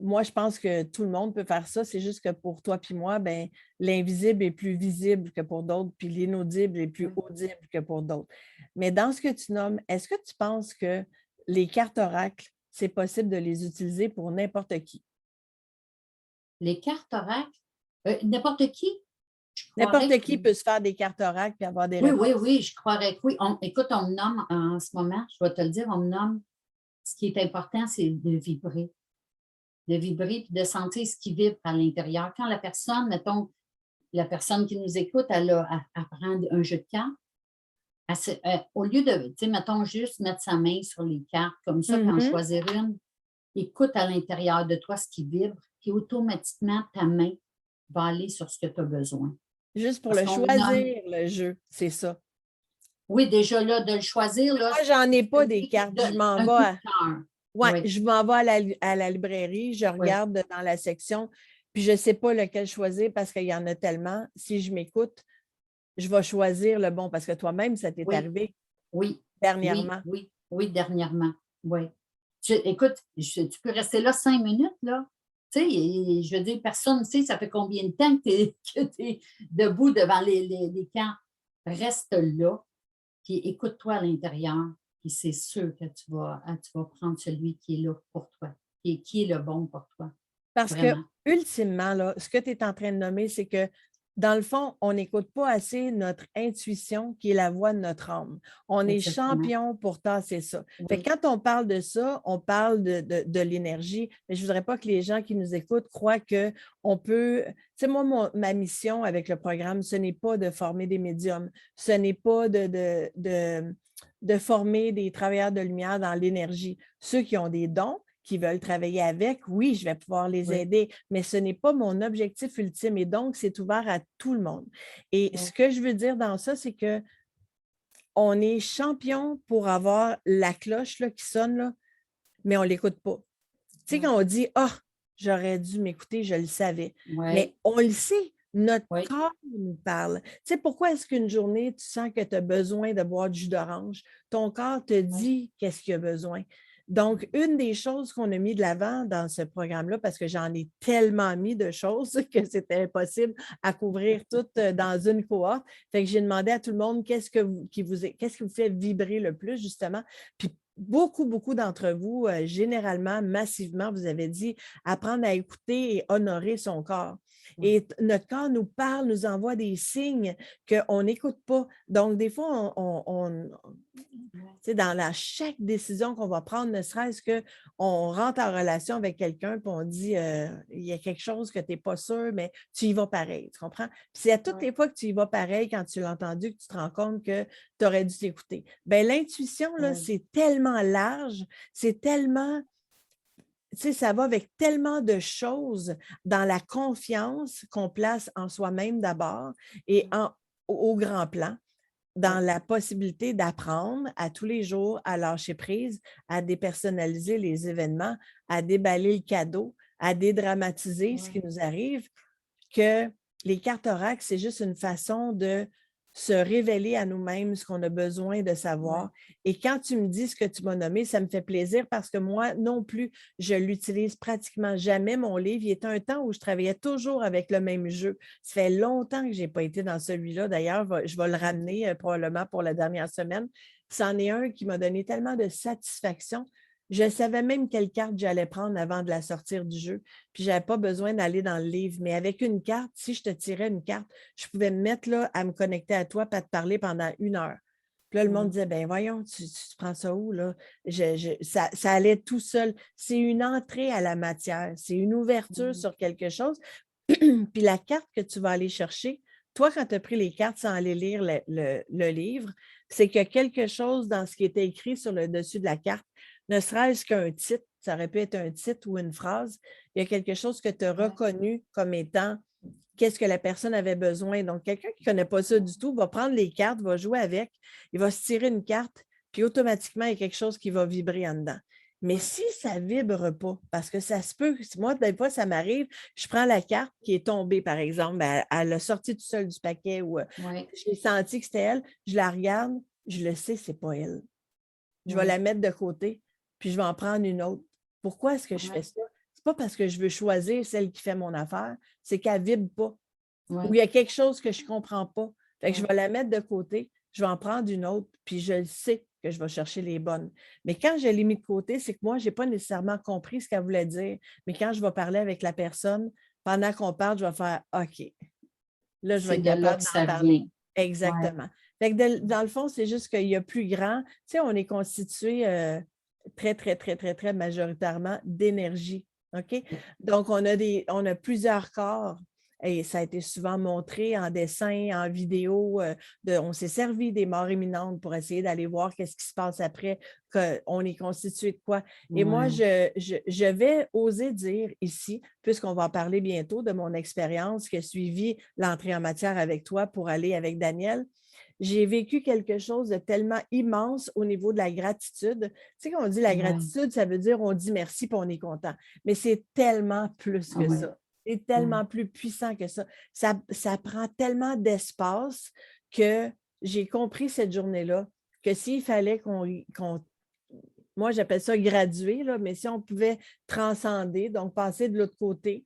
moi, je pense que tout le monde peut faire ça. C'est juste que pour toi puis moi, ben, l'invisible est plus visible que pour d'autres, puis l'inaudible est plus audible que pour d'autres. Mais dans ce que tu nommes, est-ce que tu penses que les cartes oracles, c'est possible de les utiliser pour n'importe qui? Les cartes oracles, n'importe qui, je croirais N'importe que qui peut se faire des cartes oracles et avoir des oui, réponses. oui, oui, je croirais que oui. Écoute, on me nomme en ce moment, je vais te le dire, on me nomme, ce qui est important, c'est de vibrer puis de sentir ce qui vibre à l'intérieur. Quand la personne, mettons, la personne qui nous écoute, elle prend un jeu de cartes, au lieu de, tu sais, mettons, juste mettre sa main sur les cartes comme ça, puis en Mhm. choisir une, écoute à l'intérieur de toi ce qui vibre, puis automatiquement, ta main va aller sur ce que tu as besoin. Juste pour Parce le qu'on me nomme, choisir, le jeu, c'est ça. oui, déjà là, de le choisir, là, Moi, j'en ai je pas te des dis que cartes. Je m'en un vais coup de à cœur. Ouais, Oui, je m'en vais à la librairie, je oui, regarde dans la section, puis je ne sais pas lequel choisir parce qu'il y en a tellement. Si je m'écoute, je vais choisir le bon parce que toi-même, ça t'est oui, arrivé oui, oui, dernièrement. oui, oui, dernièrement. Oui. Écoute, tu peux rester là 5 minutes, là. Tu sais, je veux dire, personne ne sait ça fait combien de temps que tu es debout devant les camps. Reste là, puis écoute-toi à l'intérieur, puis c'est sûr que tu vas prendre celui qui est là pour toi, qui est le bon pour toi, Parce que, vraiment. ultimement, là, ce que tu es en train de nommer, c'est que, dans le fond, on n'écoute pas assez notre intuition, qui est la voix de notre âme. On est Exactement. champion pour tasser ça. Fait que Oui, quand on parle de ça, on parle de l'énergie, mais je ne voudrais pas que les gens qui nous écoutent croient qu'on peut. Tu sais, moi, ma mission avec le programme, ce n'est pas de former des médiums, ce n'est pas de former des travailleurs de lumière dans l'énergie. Ceux qui ont des dons, qui veulent travailler avec, oui, je vais pouvoir les oui, aider, mais ce n'est pas mon objectif ultime et donc c'est ouvert à tout le monde. Et oui, ce que je veux dire dans ça, c'est que on est champion pour avoir la cloche là, qui sonne, là, mais on ne l'écoute pas. Tu sais, oui, quand on dit Ah, j'aurais dû m'écouter, je le savais. Mais oui, on le sait, notre oui, corps nous parle. Tu sais, pourquoi est-ce qu'une journée, tu sens que tu as besoin de boire du jus d'orange? Ton corps te oui, dit qu'est-ce qu'il a besoin. Donc, une des choses qu'on a mis de l'avant dans ce programme-là, parce que j'en ai tellement mis de choses que c'était impossible à couvrir toutes dans une cohorte, fait que j'ai demandé à tout le monde qu'est-ce qui vous fait vibrer le plus, justement. Puis beaucoup, beaucoup d'entre vous, généralement, massivement, vous avez dit apprendre à écouter et honorer son corps. oui, Et notre corps nous parle, nous envoie des signes qu'on n'écoute pas. Donc, des fois, tu sais, dans chaque décision qu'on va prendre, ne serait-ce qu'on rentre en relation avec quelqu'un et on dit il y a quelque chose que tu n'es pas sûr, mais tu y vas pareil, tu comprends? Puis c'est à toutes oui, les fois que tu y vas pareil, quand tu l'as entendu, que tu te rends compte que tu aurais dû t'écouter. Bien, l'intuition, là, oui, c'est tellement large, c'est tellement, tu sais, ça va avec tellement de choses dans la confiance qu'on place en soi-même d'abord et au grand plan oui, dans la possibilité d'apprendre à tous les jours à lâcher prise, à dépersonnaliser les événements, à déballer le cadeau, à dédramatiser ce oui, qui nous arrive, que les cartes oracles, c'est juste une façon de se révéler à nous-mêmes ce qu'on a besoin de oui, savoir. Et quand tu me dis ce que tu m'as nommé, ça me fait plaisir parce que moi non plus, je l'utilise pratiquement jamais, mon livre. Il y a un temps où je travaillais toujours avec le même jeu. Ça fait longtemps que je n'ai pas été dans celui-là. D'ailleurs, je vais le ramener probablement pour la dernière semaine. C'en est un qui m'a donné tellement de satisfaction. Je savais même quelle carte j'allais prendre avant de la sortir du jeu. Puis je n'avais pas besoin d'aller dans le livre. Mais avec une carte, si je te tirais une carte, je pouvais me mettre là à me connecter à toi, pas te parler pendant 1 heure. Puis là, le monde oui, disait, ben voyons, tu prends ça où, là? Ça allait tout seul. C'est une entrée à la matière, c'est une ouverture oui, sur quelque chose. Puis la carte que tu vas aller chercher, toi, quand tu as pris les cartes sans aller lire le livre, c'est qu'il y a quelque chose dans ce qui était écrit sur le dessus de la carte, ne serait-ce qu'un titre, ça aurait pu être un titre ou une phrase, il y a quelque chose que tu as oui, reconnu comme étant qu'est-ce que la personne avait besoin. Donc, quelqu'un qui ne connaît pas ça du tout va prendre les cartes, va jouer avec, il va se tirer une carte, puis automatiquement, il y a quelque chose qui va vibrer en dedans. Mais oui, si ça ne vibre pas, parce que ça se peut, moi, des fois, ça m'arrive, je prends la carte qui est tombée, par exemple, elle a sorti tout seul du paquet ou oui, j'ai senti que c'était elle, je la regarde, je le sais, c'est pas elle. Je vais oui, la mettre de côté, puis je vais en prendre une autre. Pourquoi est-ce que je fais oui, ça? C'est pas parce que je veux choisir celle qui fait mon affaire, c'est qu'elle ne vibre pas ou oui, il y a quelque chose que je ne comprends pas. Fait que je oui, vais la mettre de côté, je vais en prendre une autre, puis je le sais que je vais chercher les bonnes. Mais quand je l'ai mis de côté, c'est que moi, je n'ai pas nécessairement compris ce qu'elle voulait dire. Mais quand je vais parler avec la personne, pendant qu'on parle, je vais faire OK, là, je vais c'est être de là que capable d'en ça parler. vient. Oui, Exactement. Fait que dans le fond, c'est juste qu'il y a plus grand. Tu sais, on est constitué très, très, très, très, très majoritairement d'énergie. OK? Donc, on a plusieurs corps et ça a été souvent montré en dessin, en vidéo. On s'est servi des morts imminentes pour essayer d'aller voir qu'est-ce qui se passe après, qu'on est constitué de quoi. Et moi, oui, je vais oser dire ici, puisqu'on va en parler bientôt de mon expérience qui a suivi l'entrée en matière avec toi pour aller avec Daniel. J'ai vécu quelque chose de tellement immense au niveau de la gratitude. Tu sais, quand on dit la oui, gratitude, ça veut dire on dit merci et on est content. Mais c'est tellement plus que oui, ça. C'est oui, tellement plus puissant que ça. Ça prend tellement d'espace que j'ai compris cette journée-là que s'il fallait qu'on moi, j'appelle ça graduer, là, mais si on pouvait transcender, donc passer de l'autre côté,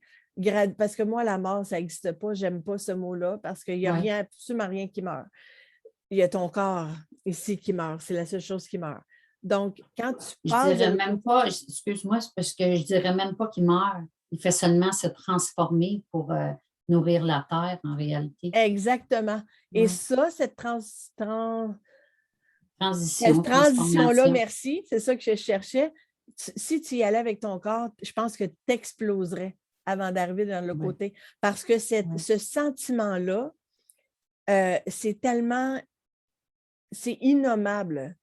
parce que moi, la mort, ça n'existe pas, j'aime pas ce mot-là, parce qu'il n'y a Ouais. rien, absolument rien qui meurt. Il y a ton corps ici qui meurt, c'est la seule chose qui meurt. Donc, quand tu Je passes de dirais l'autre même côté, pas, excuse-moi, c'est parce que je dirais même pas qu'il meurt. Il fait seulement se transformer pour nourrir la terre, en réalité. exactement. Et Ouais. ça, cette Transition, transition-là, transformation. merci, c'est ça que je cherchais. Si tu y allais avec ton corps, je pense que tu exploserais avant d'arriver dans le Ouais. côté. Parce que Ouais. ce sentiment-là, c'est tellement, c'est innommable.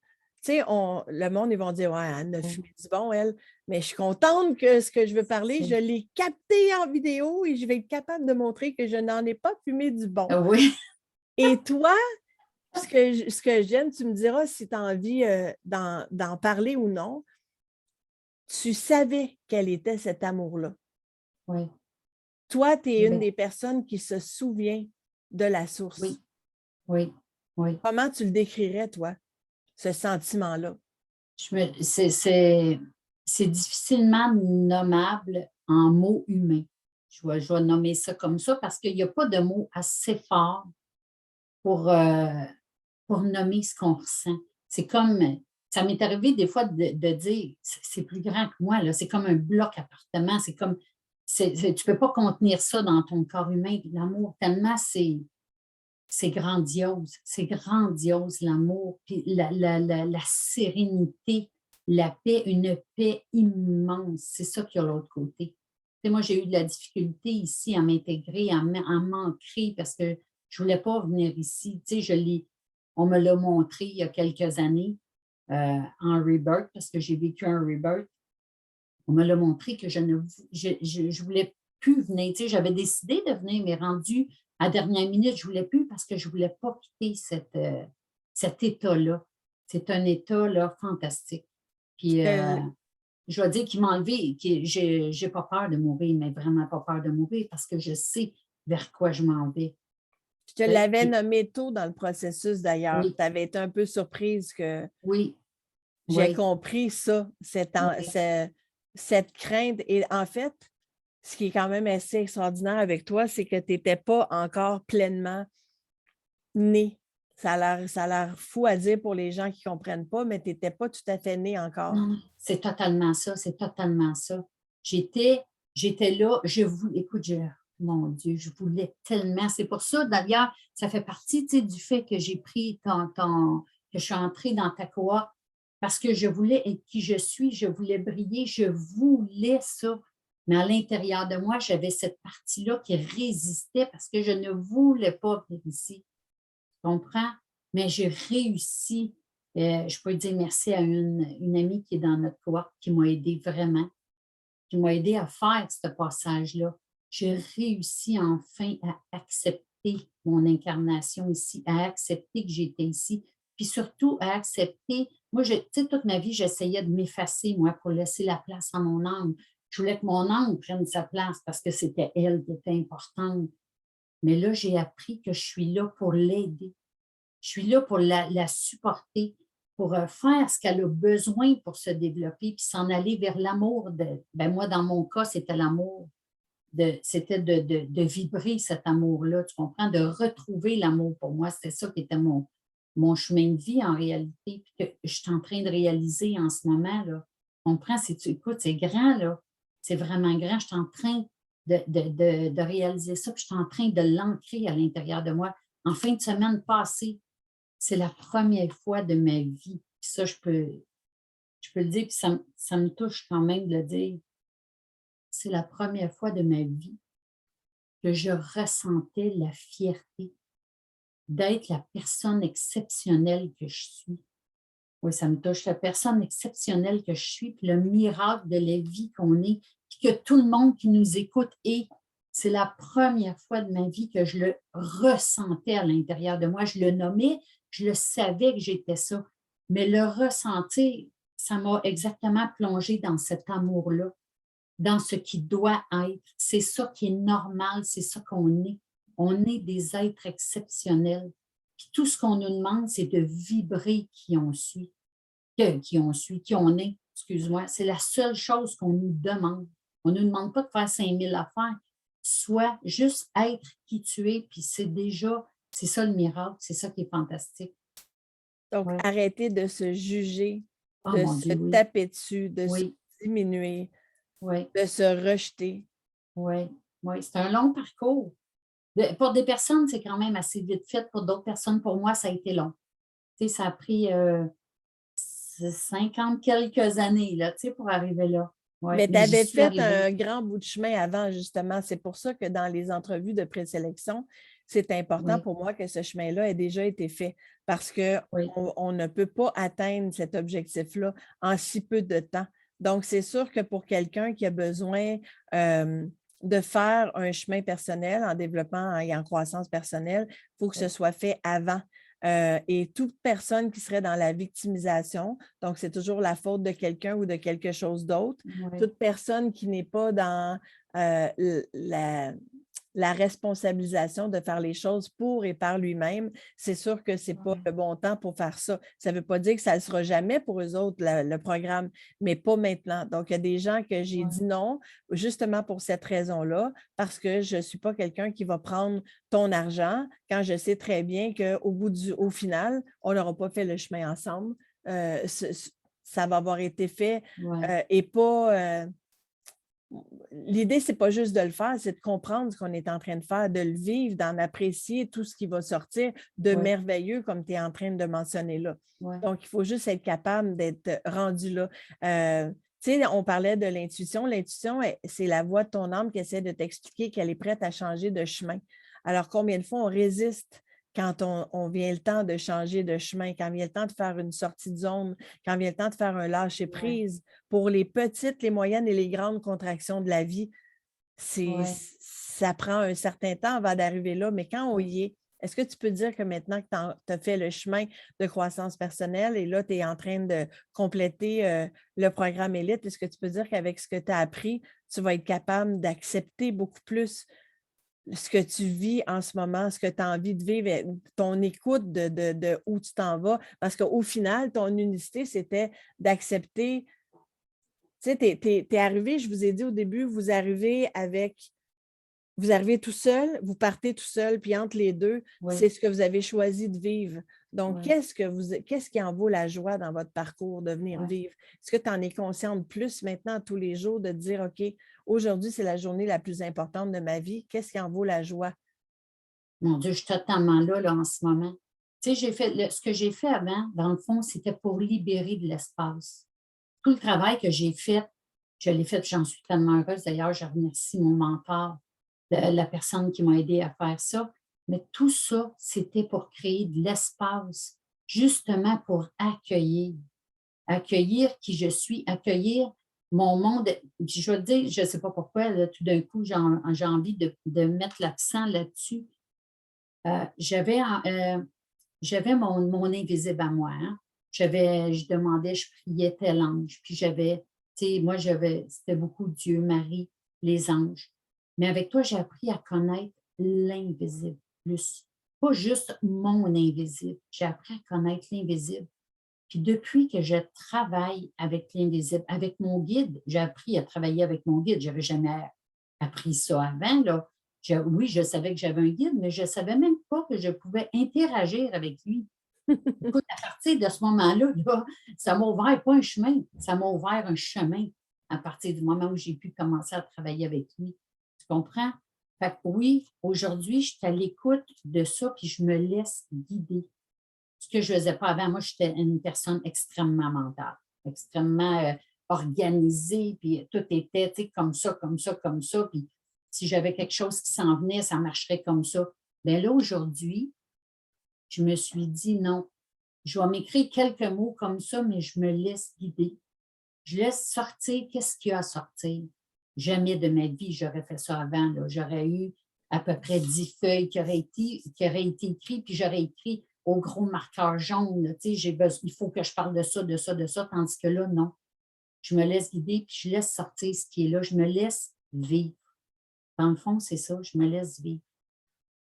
Tu sais, le monde, ils vont dire, ouais, Anne a fumé du bon, elle. Mais je suis contente que ce que je veux parler, je l'ai capté en vidéo et je vais être capable de montrer que je n'en ai pas fumé du bon. Oui. Et toi, ce que j'aime, tu me diras si tu as envie d'en parler ou non, tu savais quel était cet amour-là. Oui. Toi, tu es une Ben, des personnes qui se souvient de la source. oui. Oui. Oui. Comment tu le décrirais, toi, ce sentiment-là? C'est difficilement nommable en mots humains. Je vais nommer ça comme ça parce qu'il n'y a pas de mots assez forts pour, pour nommer ce qu'on ressent. C'est comme, ça m'est arrivé des fois de dire, c'est plus grand que moi, là, c'est comme un bloc appartement, c'est comme, tu ne peux pas contenir ça dans ton corps humain. L'amour, tellement c'est grandiose l'amour, puis la sérénité, la paix, une paix immense. C'est ça qu'il y a de l'autre côté. Tu sais, moi, j'ai eu de la difficulté ici à m'intégrer, à m'ancrer parce que je ne voulais pas venir ici. Tu sais, on me l'a montré il y a quelques années en rebirth parce que j'ai vécu un rebirth. On me l'a montré que je voulais plus venir. Tu sais, j'avais décidé de venir, mais rendu à la dernière minute, je ne voulais plus parce que je ne voulais pas quitter cet état-là. C'est un état là, fantastique. Puis, je dois dire qu'il m'a enlevé, je n'ai pas peur de mourir, mais vraiment pas peur de mourir parce que je sais vers quoi je m'en vais. Je te l'avais nommé tôt dans le processus d'ailleurs. Oui, Tu avais été un peu surprise que oui, j'ai oui, compris ça, oui. cette crainte. Et en fait, ce qui est quand même assez extraordinaire avec toi, c'est que tu n'étais pas encore pleinement né. Ça a l'air fou à dire pour les gens qui ne comprennent pas, mais tu n'étais pas tout à fait né encore. Non, non, c'est totalement ça, c'est totalement ça. J'étais, j'étais là, écoute, mon Dieu, je voulais tellement. C'est pour ça, d'ailleurs, ça fait partie, tu sais, du fait que j'ai pris que je suis entrée dans ta cohorte, parce que je voulais être qui je suis, je voulais briller, je voulais ça. Mais à l'intérieur de moi, j'avais cette partie-là qui résistait parce que je ne voulais pas venir ici. Tu comprends? Mais j'ai réussi. Je peux dire merci à une amie qui est dans notre cohorte qui m'a aidé vraiment, qui m'a aidé à faire ce passage-là. J'ai réussi enfin à accepter mon incarnation ici, à accepter que j'étais ici, puis surtout à accepter, moi, tu sais, toute ma vie, j'essayais de m'effacer, moi, pour laisser la place à mon âme. Je voulais que mon âme prenne sa place parce que c'était elle qui était importante. Mais là, j'ai appris que je suis là pour l'aider. Je suis là pour la supporter, pour faire ce qu'elle a besoin pour se développer, puis s'en aller vers l'amour. Ben moi, dans mon cas, c'était l'amour. C'était de vibrer cet amour-là, tu comprends? De retrouver l'amour pour moi. C'était ça qui était mon chemin de vie en réalité, puis que je suis en train de réaliser en ce moment. Là. Tu comprends? Écoute, c'est grand, là. C'est vraiment grand. Je suis en train de réaliser ça, puis je suis en train de l'ancrer à l'intérieur de moi. En fin de semaine passée, c'est la première fois de ma vie. Puis ça, je peux le dire, puis ça me touche quand même de le dire. C'est la première fois de ma vie que je ressentais la fierté d'être la personne exceptionnelle que je suis. Oui, ça me touche, la personne exceptionnelle que je suis, puis le miracle de la vie qu'on est, puis que tout le monde qui nous écoute est. C'est la première fois de ma vie que je le ressentais à l'intérieur de moi. Je le nommais, je le savais que j'étais ça. Mais le ressentir, ça m'a exactement plongé dans cet amour-là, dans ce qui doit être. C'est ça qui est normal, c'est ça qu'on est. On est des êtres exceptionnels. Puis tout ce qu'on nous demande, c'est de vibrer qui on suit. qui on suit, qui on est, excuse-moi. C'est la seule chose qu'on nous demande. On ne nous demande pas de faire 5000 affaires. Soit juste être qui tu es, puis c'est ça le miracle, c'est ça qui est fantastique. Donc, Ouais. arrêter de se juger, Oh de mon se Dieu, oui. taper dessus, de se Oui, diminuer, oui, de se rejeter. oui, oui. C'est un long parcours. Pour des personnes, c'est quand même assez vite fait. Pour d'autres personnes, pour moi, ça a été long. Tu sais, ça a pris 50 quelques années là, tu sais, pour arriver là. Ouais, Mais tu mais j'y avais suis fait arrivée. un grand bout de chemin avant, justement. C'est pour ça que dans les entrevues de présélection, c'est important Oui, pour moi que ce chemin-là ait déjà été fait parce qu'on oui, on ne peut pas atteindre cet objectif-là en si peu de temps. Donc, c'est sûr que pour quelqu'un qui a besoin de faire un chemin personnel en développement et en croissance personnelle, il faut que ce oui, soit fait avant. Et toute personne qui serait dans la victimisation, donc c'est toujours la faute de quelqu'un ou de quelque chose d'autre, oui, toute personne qui n'est pas dans la responsabilisation de faire les choses pour et par lui-même, c'est sûr que ce n'est pas oui, le bon temps pour faire ça. Ça ne veut pas dire que ça ne sera jamais pour eux autres, le programme, mais pas maintenant. Donc, il y a des gens que j'ai dit oui, non, justement pour cette raison-là, parce que je ne suis pas quelqu'un qui va prendre ton argent quand je sais très bien au final, on n'aura pas fait le chemin ensemble. Ça va avoir été fait oui, et pas. L'idée, c'est pas juste de le faire, c'est de comprendre ce qu'on est en train de faire, de le vivre, d'en apprécier tout ce qui va sortir de oui, merveilleux, comme tu es en train de mentionner là. oui, Donc, il faut juste être capable d'être rendu là. Tu sais, on parlait de l'intuition. L'intuition, c'est la voix de ton âme qui essaie de t'expliquer qu'elle est prête à changer de chemin. Alors, combien de fois on résiste quand on vient le temps de changer de chemin, quand vient le temps de faire une sortie de zone, quand vient le temps de faire un oui, lâcher-prise pour les petites, les moyennes et les grandes contractions de la vie. oui, Ça prend un certain temps avant d'arriver là, mais quand on oui. y est, est-ce que tu peux dire que maintenant que tu as fait le chemin de croissance personnelle et là, tu es en train de compléter le programme Élite, est-ce que tu peux dire qu'avec ce que tu as appris, tu vas être capable d'accepter beaucoup plus ce que tu vis en ce moment, ce que tu as envie de vivre, ton écoute de où tu t'en vas? Parce qu'au final, ton unicité, c'était d'accepter. Tu sais, tu es arrivé, je vous ai dit au début, vous arrivez tout seul, vous partez tout seul, puis entre les deux, Oui, c'est ce que vous avez choisi de vivre. Donc, oui, qu'est-ce qui en vaut la joie dans votre parcours de venir oui. vivre? Est-ce que tu en es consciente plus maintenant tous les jours de dire, OK, aujourd'hui, c'est la journée la plus importante de ma vie. Qu'est-ce qui en vaut la joie? Mon Dieu, je suis totalement là en ce moment. Tu sais, ce que j'ai fait avant, dans le fond, c'était pour libérer de l'espace. Tout le travail que j'ai fait, je l'ai fait, j'en suis tellement heureuse. D'ailleurs, je remercie mon mentor, la personne qui m'a aidée à faire ça. Mais tout ça, c'était pour créer de l'espace, justement pour accueillir qui je suis, accueillir mon monde. Je veux dire, je ne sais pas pourquoi, là, tout d'un coup, j'ai envie de mettre l'accent là-dessus. Euh, j'avais euh, j'avais mon invisible à moi. Hein. Je demandais, je priais tel ange. Puis tu sais, moi, c'était beaucoup Dieu, Marie, les anges. Mais avec toi, j'ai appris à connaître l'invisible plus. Pas juste mon invisible. J'ai appris à connaître l'invisible. Puis depuis que je travaille avec l'invisible, avec mon guide, j'ai appris à travailler avec mon guide. Je n'avais jamais appris ça avant. Là. Oui, je savais que j'avais un guide, mais je ne savais même pas que je pouvais interagir avec lui. Écoute, à partir de ce moment-là, là, ça m'a ouvert pas un chemin, ça m'a ouvert un chemin à partir du moment où j'ai pu commencer à travailler avec lui. Tu comprends? Fait que oui, aujourd'hui, je suis à l'écoute de ça, puis je me laisse guider. Ce que je ne faisais pas avant, moi, j'étais une personne extrêmement mentale, extrêmement organisée, puis tout était comme ça, comme ça, comme ça. Puis si j'avais quelque chose qui s'en venait, ça marcherait comme ça. Bien là, aujourd'hui, je me suis dit non, je vais m'écrire quelques mots comme ça, mais je me laisse guider. Je laisse sortir qu'est-ce qu'il y a à sortir. Jamais de ma vie, j'aurais fait ça avant. Là. J'aurais eu à peu près 10 feuilles qui auraient été écrites, puis j'aurais écrit au gros marqueur jaune. Là, il faut que je parle de ça, de ça, de ça, tandis que là, non. Je me laisse guider, puis je laisse sortir ce qui est là. Je me laisse vivre. Dans le fond, c'est ça, je me laisse vivre.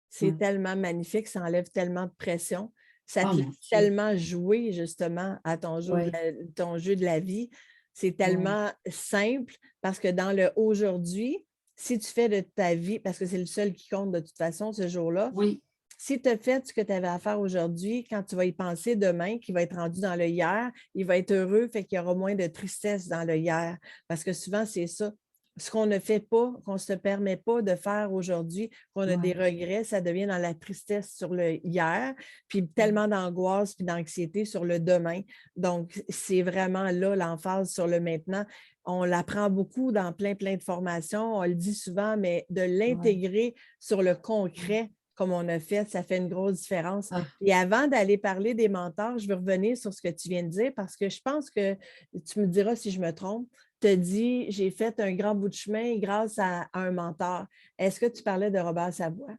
C'est Ouais. tellement magnifique, ça enlève tellement de pression. Ça Oh te mon laisse Dieu. tellement jouer justement à Oui, ton jeu de la vie. C'est oui, tellement simple parce que dans le aujourd'hui, si tu fais de ta vie, parce que c'est le seul qui compte de toute façon ce jour-là, oui, si tu as fait ce que tu avais à faire aujourd'hui, quand tu vas y penser demain, qui va être rendu dans le hier, il va être heureux, fait qu'il y aura moins de tristesse dans le hier. Parce que souvent, c'est ça. Ce qu'on ne fait pas, qu'on ne se permet pas de faire aujourd'hui, qu'on a des oui, regrets, ça devient dans la tristesse sur le hier, puis tellement d'angoisse puis d'anxiété sur le demain. Donc, c'est vraiment là l'emphase sur le maintenant. On l'apprend beaucoup dans plein de formations, on le dit souvent, mais de oui. l'intégrer sur le Oui. concret, comme on a fait, ça fait une grosse différence. Ah, Et avant d'aller parler des mentors, je veux revenir sur ce que tu viens de dire parce que je pense que tu me diras si je me trompe. Tu as dit, j'ai fait un grand bout de chemin grâce à un mentor. Est-ce que tu parlais de Robert Savoie?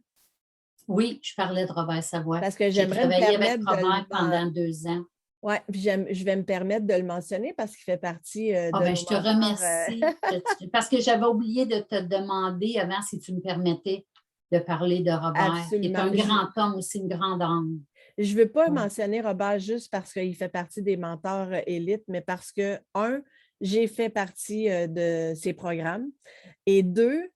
oui, je parlais de Robert Savoie. Parce que J'ai j'aimerais me travaillé avec permettre de le Robert pendant 2 ans. ouais, puis je vais me permettre de le mentionner parce qu'il fait partie Ah de ben, nos je te mentors. remercie parce que j'avais oublié de te demander avant si tu me permettais de parler de Robert, qui est Absolument. un grand homme aussi, une grande âme. Je ne veux pas Oui, mentionner Robert juste parce qu'il fait partie des mentors élites, mais parce que, un, j'ai fait partie de ses programmes et deux,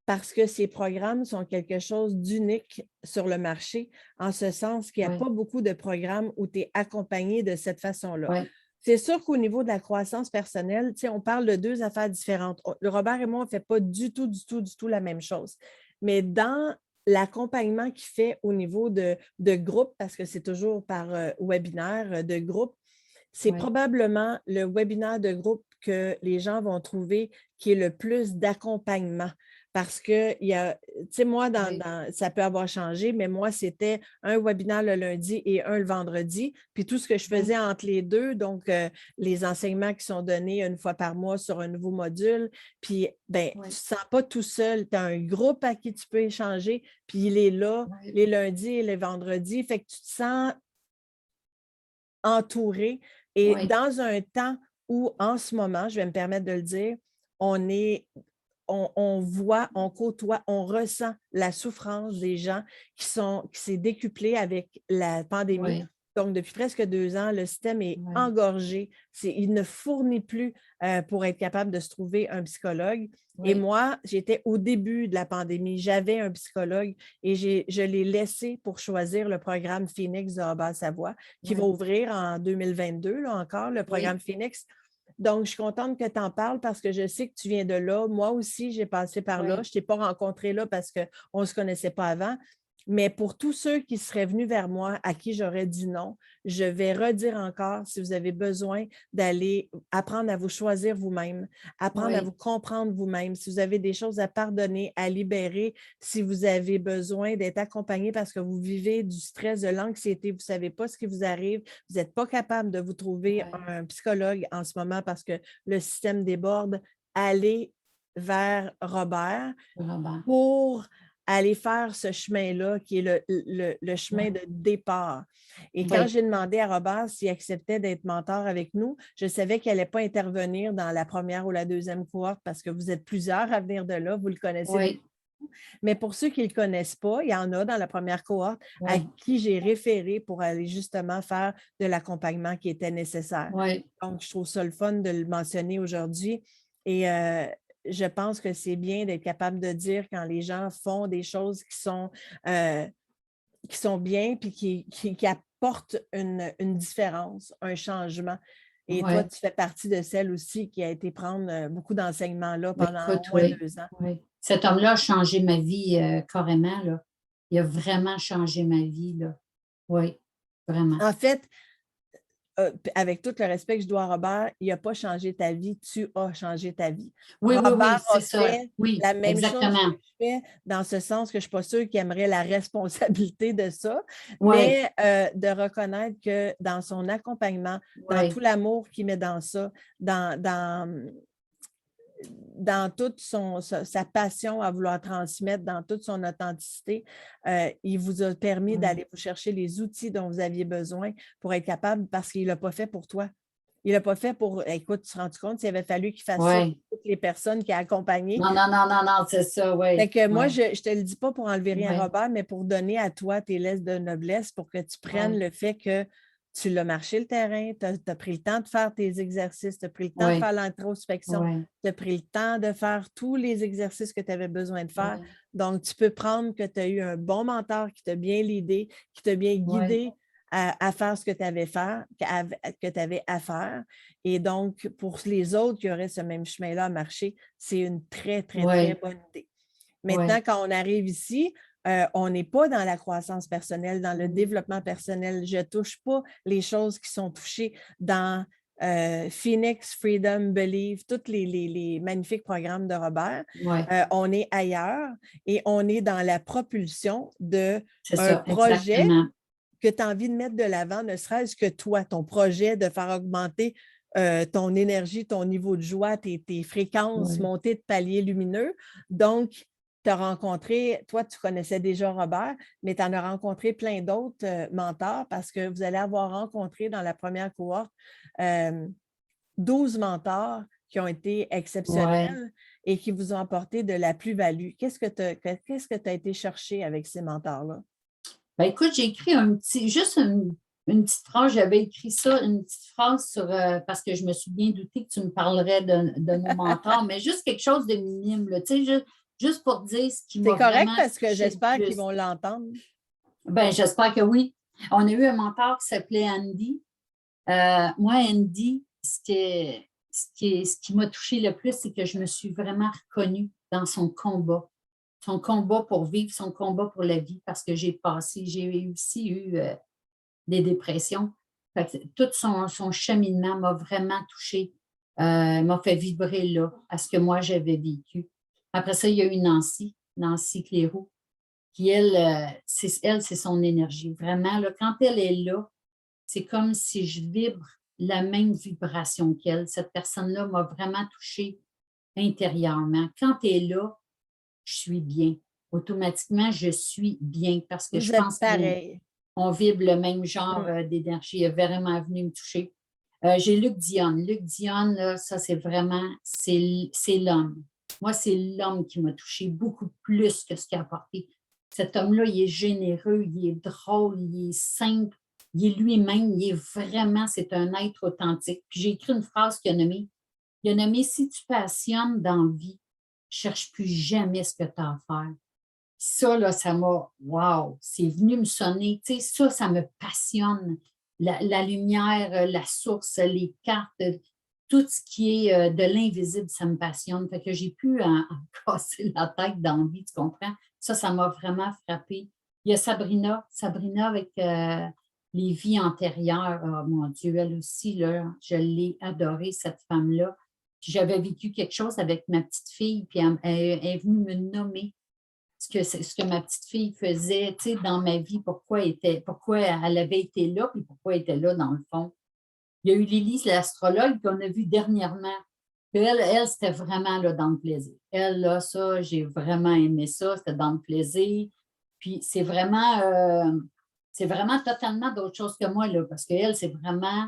parce que ces programmes sont quelque chose d'unique sur le marché, en ce sens qu'il n'y a oui, pas beaucoup de programmes où tu es accompagné de cette façon-là. oui, C'est sûr qu'au niveau de la croissance personnelle, on parle de deux affaires différentes. Robert et moi, on ne fait pas du tout la même chose. Mais dans l'accompagnement qu'il fait au niveau de groupe, parce que c'est toujours par webinaire de groupe, c'est oui, probablement le webinaire de groupe que les gens vont trouver qui est le plus d'accompagnement. Parce que, il y a, tu sais, moi, oui, ça peut avoir changé, mais moi, c'était un webinaire le lundi et un le vendredi. Puis tout ce que je oui, faisais entre les deux, donc les enseignements qui sont donnés une fois par mois sur un nouveau module. Puis, ben, tu ne te oui, sens pas tout seul. Tu as un groupe à qui tu peux échanger, puis il est là oui, les lundis et les vendredis. Fait que tu te sens entouré. Et oui, dans un temps où, en ce moment, je vais me permettre de le dire, on est, on voit, on côtoie, on ressent la souffrance des gens qui s'est décuplée avec la pandémie. oui, Donc, depuis presque 2 ans, le système est oui, engorgé. Il ne fournit plus pour être capable de se trouver un psychologue. Et oui, moi, j'étais au début de la pandémie. J'avais un psychologue et je l'ai laissé pour choisir le programme Phoenix de Robert Savoie qui va oui, ouvrir en 2022, là encore, le oui, programme Phoenix. Donc, je suis contente que tu en parles parce que je sais que tu viens de là. Moi aussi, j'ai passé par là. Je oui, ne t'ai pas rencontré là parce qu'on ne se connaissait pas avant. Mais pour tous ceux qui seraient venus vers moi, à qui j'aurais dit non, je vais redire encore, si vous avez besoin d'aller apprendre à vous choisir vous-même, apprendre à vous oui, comprendre vous-même, si vous avez des choses à pardonner, à libérer, si vous avez besoin d'être accompagné parce que vous vivez du stress, de l'anxiété, vous ne savez pas ce qui vous arrive, vous n'êtes pas capable de vous trouver oui, un psychologue en ce moment parce que le système déborde, allez vers Robert Robert. pour aller faire ce chemin-là qui est le chemin Oui, de départ. Et quand oui, j'ai demandé à Robert s'il acceptait d'être mentor avec nous, je savais qu'il n'allait pas intervenir dans la première ou la deuxième cohorte parce que vous êtes plusieurs à venir de là, vous le connaissez déjà. oui, Mais pour ceux qui ne le connaissent pas, il y en a dans la première cohorte à oui, qui j'ai référé pour aller justement faire de l'accompagnement qui était nécessaire. oui, Donc, je trouve ça le fun de le mentionner aujourd'hui. Et je pense que c'est bien d'être capable de dire quand les gens font des choses qui sont bien puis qui apportent une différence, un changement. Et toi, oui. tu fais partie de celle aussi qui a été prendre beaucoup d'enseignements là Ben, pendant au écoute, moins oui, 2 ans. oui. Cet homme-là a changé ma vie carrément, là. Il a vraiment changé ma vie, là. Oui, vraiment. En fait, avec tout le respect que je dois à Robert, il n'a pas changé ta vie, tu as changé ta vie. Oui, oui, oui, Robert a c'est ça. fait Oui, la même chose que exactement. je fais, dans ce sens que je ne suis pas sûre qu'il aimerait la responsabilité de ça, Oui, mais de reconnaître que dans son accompagnement, dans tout oui, l'amour qu'il met dans ça, dans toute sa passion à vouloir transmettre, dans toute son authenticité, il vous a permis oui, d'aller vous chercher les outils dont vous aviez besoin pour être capable, parce qu'il ne l'a pas fait pour toi. Il l'a pas fait pour, écoute, tu te rends compte, s'il avait fallu qu'il fasse ça Oui. pour toutes les personnes qu'il a accompagnées. Non, non, non, non, non, c'est ça, Fait oui. que moi, Oui, je ne te le dis pas pour enlever rien à oui, Robert, mais pour donner à toi tes lettres de noblesse, pour que tu prennes oui, le fait que tu l'as marché le terrain, tu as pris le temps de faire tes exercices, tu as pris le temps de oui, faire l'introspection, oui, tu as pris le temps de faire tous les exercices que tu avais besoin de faire. oui, Donc, tu peux prendre que tu as eu un bon mentor qui t'a bien l'idée, qui t'a bien oui, guidé à faire ce que tu avais à faire. Et donc, pour les autres qui auraient ce même chemin-là à marcher, c'est une très, très, très oui, bonne idée. Maintenant, oui, quand on arrive ici, on n'est pas dans la croissance personnelle, dans le oui, développement personnel. Je ne touche pas les choses qui sont touchées dans Phoenix, Freedom, Believe, tous les magnifiques programmes de Robert. oui. On est ailleurs et on est dans la propulsion d'un C'est ça, projet exactement. que tu as envie de mettre de l'avant, ne serait-ce que toi, ton projet de faire augmenter ton énergie, ton niveau de joie, tes fréquences, Oui, monter de paliers lumineux. Donc, tu as rencontré, toi, tu connaissais déjà Robert, mais tu en as rencontré plein d'autres mentors parce que vous allez avoir rencontré dans la première cohorte euh, 12 mentors qui ont été oui. exceptionnels et qui vous ont apporté de la plus-value. Qu'est-ce que tu as été chercher avec ces mentors-là? Ben, écoute, j'ai écrit juste une petite phrase, j'avais écrit ça, une petite phrase sur, parce que je me suis bien doutée que tu me parlerais de nos mentors, mais juste quelque chose de minime, là, tu sais, juste pour dire ce qui C'est m'a correct vraiment parce que touché le j'espère qu'ils plus. vont l'entendre. Ben, j'espère que oui. On a eu un mentor qui s'appelait Andy. Moi, Andy, ce qui m'a touché le plus, c'est que je me suis vraiment reconnue dans son combat pour vivre, son combat pour la vie, parce que j'ai aussi eu des dépressions. Fait que tout son cheminement m'a vraiment touchée, m'a fait vibrer là, à ce que moi j'avais vécu. Après ça, il y a eu Nancy Cléroux, qui, c'est son énergie. Vraiment, là, quand elle est là, c'est comme si je vibre la même vibration qu'elle. Cette personne-là m'a vraiment touchée intérieurement. Quand elle est là, je suis bien. Automatiquement, je suis bien parce que je Vous êtes pense qu'on pareil. on vibre le même genre Mm. d'énergie. Il est vraiment venu me toucher. J'ai Luc Dionne. Luc Dionne, là, ça, c'est vraiment, c'est l'homme. Moi, c'est l'homme qui m'a touché beaucoup plus que ce qu'il a apporté. Cet homme-là, il est généreux, il est drôle, il est simple, il est lui-même, il est vraiment, c'est un être authentique. Puis j'ai écrit une phrase qu'il a nommée. Il a nommé, si tu passionnes dans la vie, cherche plus jamais ce que tu as à faire. Ça, là, ça m'a, wow, c'est venu me sonner. Tu sais, ça me passionne. La lumière, la source, les cartes, tout ce qui est de l'invisible, ça me passionne. Fait que j'ai pu en casser la tête d'envie, tu comprends? Ça m'a vraiment frappé. Il y a Sabrina avec les vies antérieures. Oh mon Dieu, elle aussi, là, je l'ai adorée, cette femme-là. Puis j'avais vécu quelque chose avec ma petite fille, puis elle est venue me nommer ce que ma petite fille faisait, tu sais, dans ma vie, pourquoi elle avait été là, puis pourquoi elle était là, dans le fond. Il y a eu Lily, l'astrologue, qu'on a vue dernièrement. Puis elle, c'était vraiment là, dans le plaisir. Elle, là, ça, j'ai vraiment aimé ça, c'était dans le plaisir. Puis c'est vraiment totalement d'autre chose que moi, là, parce qu'elle, c'est vraiment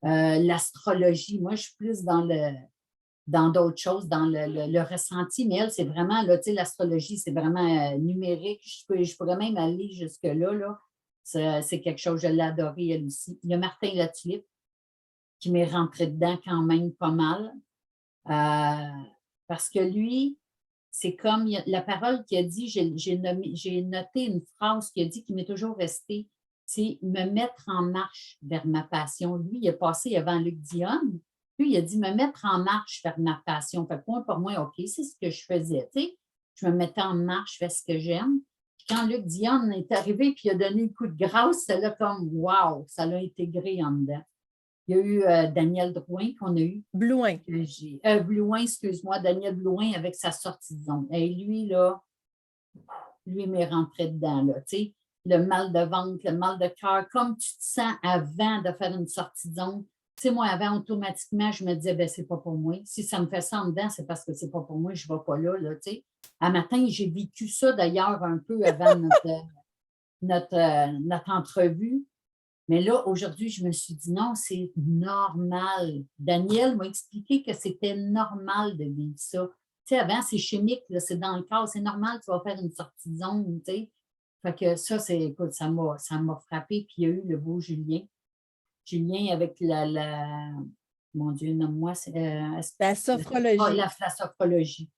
l'astrologie. Moi, je suis plus dans d'autres choses, dans le ressenti, mais elle, c'est vraiment, là, tu sais, l'astrologie, c'est vraiment numérique. Je pourrais même aller jusque-là, là. C'est quelque chose, je l'ai adoré, elle aussi. Il y a Martin Latulippe qui m'est rentré dedans quand même pas mal. Parce que lui, c'est comme la parole qu'il a dit, j'ai noté une phrase qu'il a dit qui m'est toujours restée, c'est me mettre en marche vers ma passion. Lui, il est passé avant Luc Dionne. Lui, il a dit me mettre en marche vers ma passion. Fait que moi, pour moi, OK, c'est ce que je faisais. Tu sais, je me mettais en marche vers ce que j'aime. Puis quand Luc Dionne est arrivé et il a donné le coup de grâce, c'est là comme wow, ça l'a intégré en dedans. Il y a eu Daniel Drouin qu'on a eu. Blouin. Blouin, excuse-moi, Daniel Blouin avec sa sortie de zone. Et lui, là, lui m'est rentré dedans, là, tu sais, le mal de ventre, le mal de cœur, comme tu te sens avant de faire une sortie de zone. Tu sais, moi, avant, automatiquement, je me disais, ben c'est pas pour moi. Si ça me fait ça en dedans, c'est parce que c'est pas pour moi, je ne vais pas là, tu sais. À matin, j'ai vécu ça d'ailleurs un peu avant notre entrevue. Mais là, aujourd'hui, je me suis dit non, c'est normal. Daniel m'a expliqué que c'était normal de vivre ça. Tu sais, avant, c'est chimique, là, c'est dans le corps, c'est normal, tu vas faire une sortie de zone, tu sais. Fait que ça, écoute, ça m'a frappé. Puis il y a eu le beau Julien. Julien avec mon Dieu, nomme-moi, La sophrologie. la sophrologie.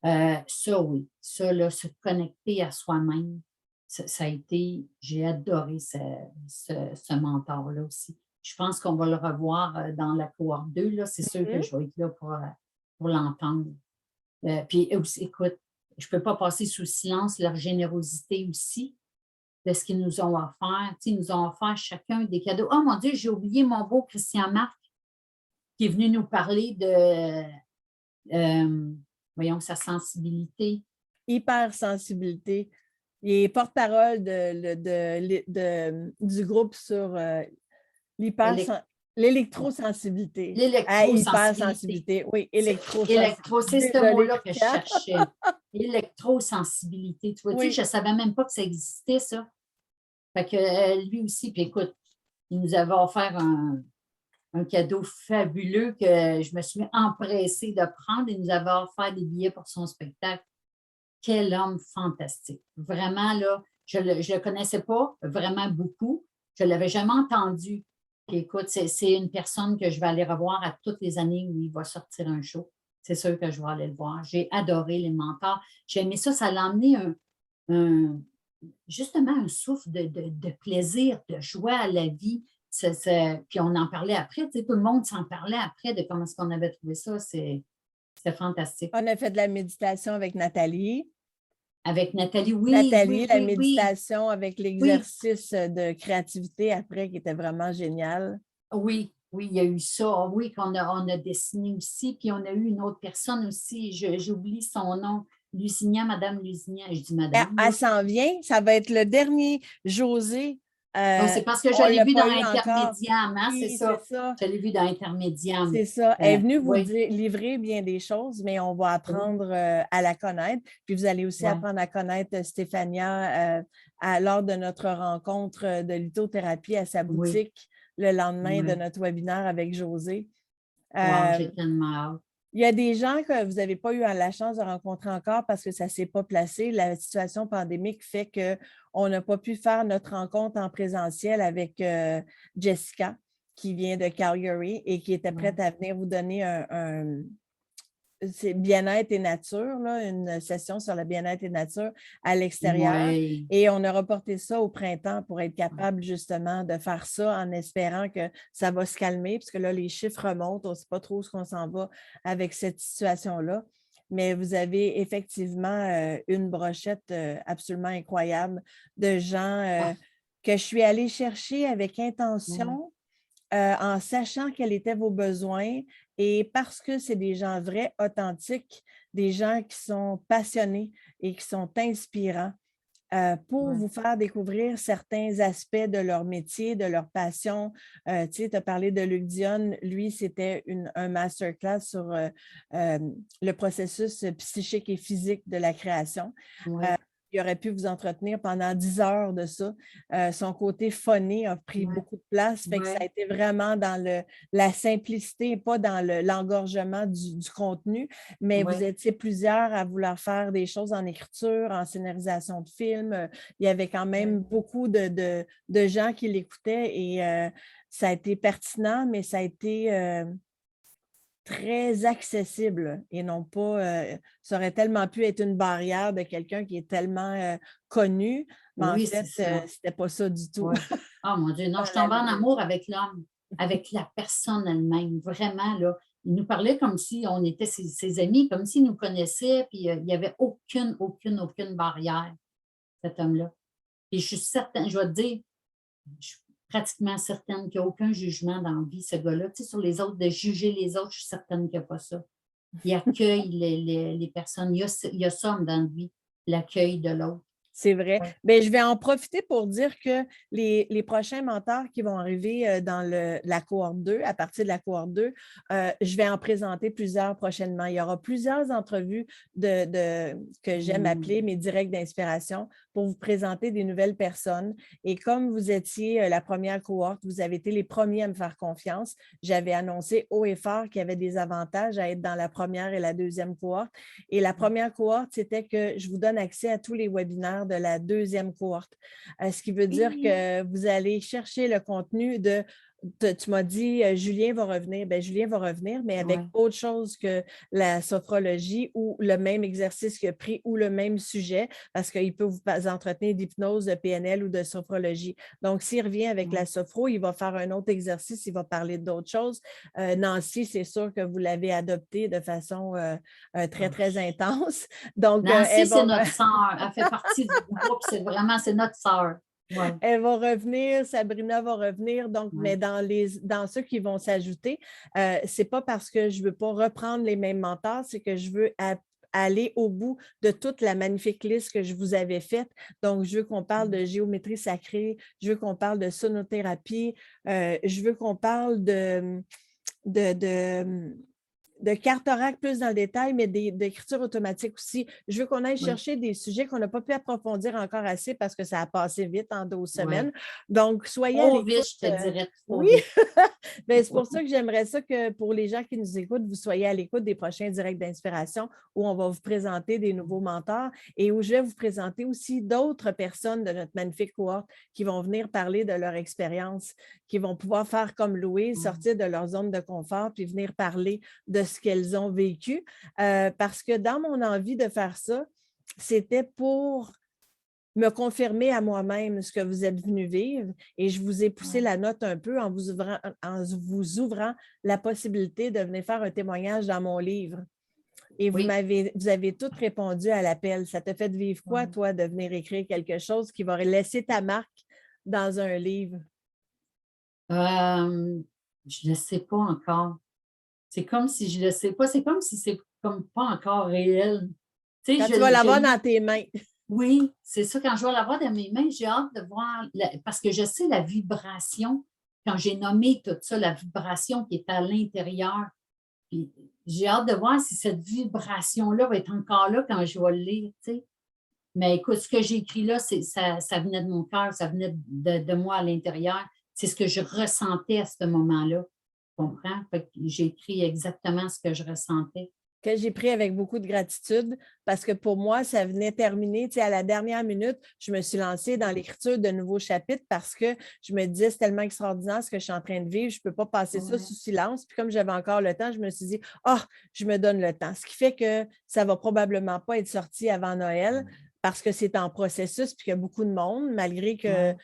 Ça, oui. Ça, là, se connecter à soi-même, ça a été, j'ai adoré ce mentor-là aussi. Je pense qu'on va le revoir dans la cohorte 2, là. C'est sûr que je vais être là pour l'entendre. Puis aussi, écoute, je ne peux pas passer sous silence leur générosité aussi de ce qu'ils nous ont offert. Tu sais, ils nous ont offert chacun des cadeaux. Oh mon Dieu, j'ai oublié mon beau Christian Marc qui est venu nous parler de, voyons, sa sensibilité. Hypersensibilité. Il est porte-parole du groupe sur l'électrosensibilité. Hypersensibilité. Oui, électrosensibilité. C'est ce mot-là que je cherchais. Électrosensibilité. Tu vois, je ne savais même pas que ça existait, ça. Fait que lui aussi, puis écoute, il nous avait offert un cadeau fabuleux que je me suis empressée de prendre. Il nous avait offert des billets pour son spectacle. Quel homme fantastique. Vraiment, là, je ne le connaissais pas vraiment beaucoup. Je ne l'avais jamais entendu. Puis, écoute, c'est une personne que je vais aller revoir à toutes les années où il va sortir un show. C'est sûr que je vais aller le voir. J'ai adoré les mentors. J'ai aimé ça. Ça l'a amené justement un souffle de plaisir, de joie à la vie. Puis on en parlait après. Tu sais, tout le monde s'en parlait après de comment est-ce qu'on avait trouvé ça. C'était fantastique. On a fait de la méditation avec Nathalie. Avec Nathalie, oui. Nathalie, la méditation avec l'exercice de créativité après qui était vraiment génial. Oui, il y a eu ça. Oui, on a dessiné aussi. Puis on a eu une autre personne aussi. J'oublie son nom. Lusignan, Madame Lusignan. Je dis Madame. Elle s'en vient. Ça va être le dernier José. C'est parce que je l'ai vu dans Intermédiam, hein, oui, c'est ça. Je l'ai vu dans Intermédiam. C'est ça. Elle est venue vous livrer bien des choses, mais on va apprendre à la connaître. Puis vous allez aussi apprendre à connaître Stéphania lors de notre rencontre de lithothérapie à sa boutique le lendemain de notre webinaire avec José. J'ai tellement hâte. Il y a des gens que vous n'avez pas eu la chance de rencontrer encore parce que ça ne s'est pas placé. La situation pandémique fait qu'on n'a pas pu faire notre rencontre en présentiel avec Jessica, qui vient de Calgary et qui était prête à venir vous donner c'est bien-être et nature, là, une session sur le bien-être et nature à l'extérieur. Et on a reporté ça au printemps pour être capable justement de faire ça en espérant que ça va se calmer, parce que là, les chiffres remontent, on ne sait pas trop ce qu'on s'en va avec cette situation-là. Mais vous avez effectivement une brochette absolument incroyable de gens que je suis allée chercher avec intention. En sachant quels étaient vos besoins et parce que c'est des gens vrais, authentiques, des gens qui sont passionnés et qui sont inspirants pour vous faire découvrir certains aspects de leur métier, de leur passion. Tu sais, tu as parlé de Luc Dionne. Lui, c'était un masterclass sur le processus psychique et physique de la création. Il aurait pu vous entretenir pendant 10 heures de ça. Son côté phoné a pris beaucoup de place. Fait que ça a été vraiment dans la simplicité, pas dans l'engorgement du contenu, mais vous étiez plusieurs à vouloir faire des choses en écriture, en scénarisation de films. Il y avait quand même beaucoup de gens qui l'écoutaient et ça a été pertinent, mais ça a été très accessible et non pas, ça aurait tellement pu être une barrière de quelqu'un qui est tellement connu, mais en fait, c'était pas ça du tout. Oh mon Dieu, non, je tombe en amour avec l'homme, avec la personne elle-même, vraiment, là. Il nous parlait comme si on était ses amis, comme s'il nous connaissait, puis il n'y avait aucune barrière, cet homme-là. Et je suis certaine, je vais te dire, je suis pratiquement certaine qu'il n'y a aucun jugement dans la vie, ce gars-là. Tu sais, sur les autres, de juger les autres, je suis certaine qu'il n'y a pas ça. Il accueille les personnes. Il y a ça dans lui, l'accueil de l'autre. C'est vrai. Ouais. Bien, je vais en profiter pour dire que les prochains mentors qui vont arriver dans la cohorte 2, à partir de la cohorte 2, je vais en présenter plusieurs prochainement. Il y aura plusieurs entrevues que j'aime appeler mes directs d'inspiration pour vous présenter des nouvelles personnes. Et comme vous étiez la première cohorte, vous avez été les premiers à me faire confiance. J'avais annoncé haut et fort qu'il y avait des avantages à être dans la première et la deuxième cohorte. Et la première cohorte, c'était que je vous donne accès à tous les webinaires de la deuxième cohorte. Ce qui veut dire que vous allez chercher le contenu tu m'as dit, Julien va revenir. Bien, Julien va revenir, mais avec autre chose que la sophrologie ou le même exercice qu'il a pris ou le même sujet, parce qu'il peut vous entretenir d'hypnose, de PNL ou de sophrologie. Donc, s'il revient avec la sophro, il va faire un autre exercice, il va parler d'autres choses. Nancy, c'est sûr que vous l'avez adopté de façon très, très intense. Donc, Nancy, c'est notre sœur. Elle fait partie du groupe. C'est notre sœur. Ouais. Elle va revenir, Sabrina va revenir, donc, mais dans ceux qui vont s'ajouter, ce n'est pas parce que je ne veux pas reprendre les mêmes mentors, c'est que je veux aller au bout de toute la magnifique liste que je vous avais faite. Donc, je veux qu'on parle de géométrie sacrée, je veux qu'on parle de sonothérapie, je veux qu'on parle de carte oracle plus dans le détail, mais d'écriture automatique aussi. Je veux qu'on aille chercher des sujets qu'on n'a pas pu approfondir encore assez parce que ça a passé vite en 12 semaines. Donc, soyez à l'écoute. Vite, je te dirais. Oui, c'est pour ça que j'aimerais ça que pour les gens qui nous écoutent, vous soyez à l'écoute des prochains directs d'inspiration où on va vous présenter des nouveaux mentors et où je vais vous présenter aussi d'autres personnes de notre magnifique cohorte qui vont venir parler de leur expérience, qui vont pouvoir faire comme Louise, sortir de leur zone de confort puis venir parler de ce qu'elles ont vécu. Parce que dans mon envie de faire ça, c'était pour me confirmer à moi-même ce que vous êtes venu vivre et je vous ai poussé la note un peu en vous ouvrant la possibilité de venir faire un témoignage dans mon livre. Et vous avez toutes répondu à l'appel. Ça te fait vivre quoi, toi, de venir écrire quelque chose qui va laisser ta marque dans un livre? Je ne sais pas encore. C'est comme si je ne le sais pas. C'est comme si c'est comme pas encore réel. Quand tu vas l'avoir dans tes mains. Oui, c'est ça. Quand je vais l'avoir dans mes mains, j'ai hâte de voir, parce que je sais la vibration, quand j'ai nommé tout ça, la vibration qui est à l'intérieur. Puis j'ai hâte de voir si cette vibration-là va être encore là quand je vais le lire. T'sais. Mais écoute, ce que j'ai écrit là, ça venait de mon cœur, ça venait de moi à l'intérieur. C'est ce que je ressentais à ce moment-là. Tu comprends? J'ai écrit exactement ce que je ressentais. Que j'ai pris avec beaucoup de gratitude parce que pour moi, ça venait terminer. Tu sais, à la dernière minute, je me suis lancée dans l'écriture de nouveaux chapitres parce que je me disais, c'est tellement extraordinaire ce que je suis en train de vivre, je ne peux pas passer ça sous silence. Puis comme j'avais encore le temps, je me suis dit, je me donne le temps. Ce qui fait que ça ne va probablement pas être sorti avant Noël parce que c'est en processus puis qu'il y a beaucoup de monde, malgré que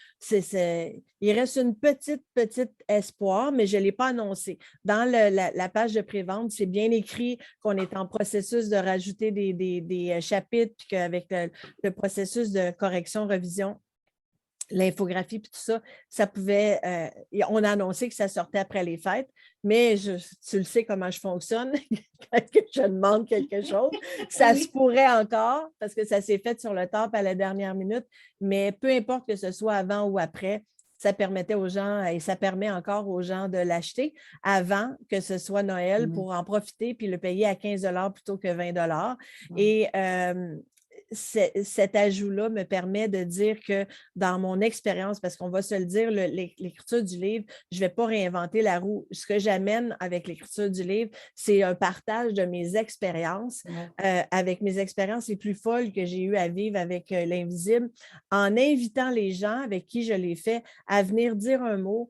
il reste une petite espoir, mais je ne l'ai pas annoncé. Dans la page de prévente, c'est bien écrit qu'on est en processus de rajouter des chapitres, puis qu'avec le processus de correction, revision, l'infographie, puis tout ça, ça pouvait... on a annoncé que ça sortait après les fêtes, mais tu le sais comment je fonctionne, quand je demande quelque chose, ça se pourrait encore, parce que ça s'est fait sur le top à la dernière minute, mais peu importe que ce soit avant ou après, ça permettait aux gens, et ça permet encore aux gens de l'acheter avant que ce soit Noël pour en profiter puis le payer à 15 $ plutôt que 20 $. Et cet ajout-là me permet de dire que dans mon expérience, parce qu'on va se le dire, l'écriture du livre, je ne vais pas réinventer la roue. Ce que j'amène avec l'écriture du livre, c'est un partage de mes expériences, avec mes expériences les plus folles que j'ai eues à vivre avec l'invisible, en invitant les gens avec qui je l'ai fait à venir dire un mot,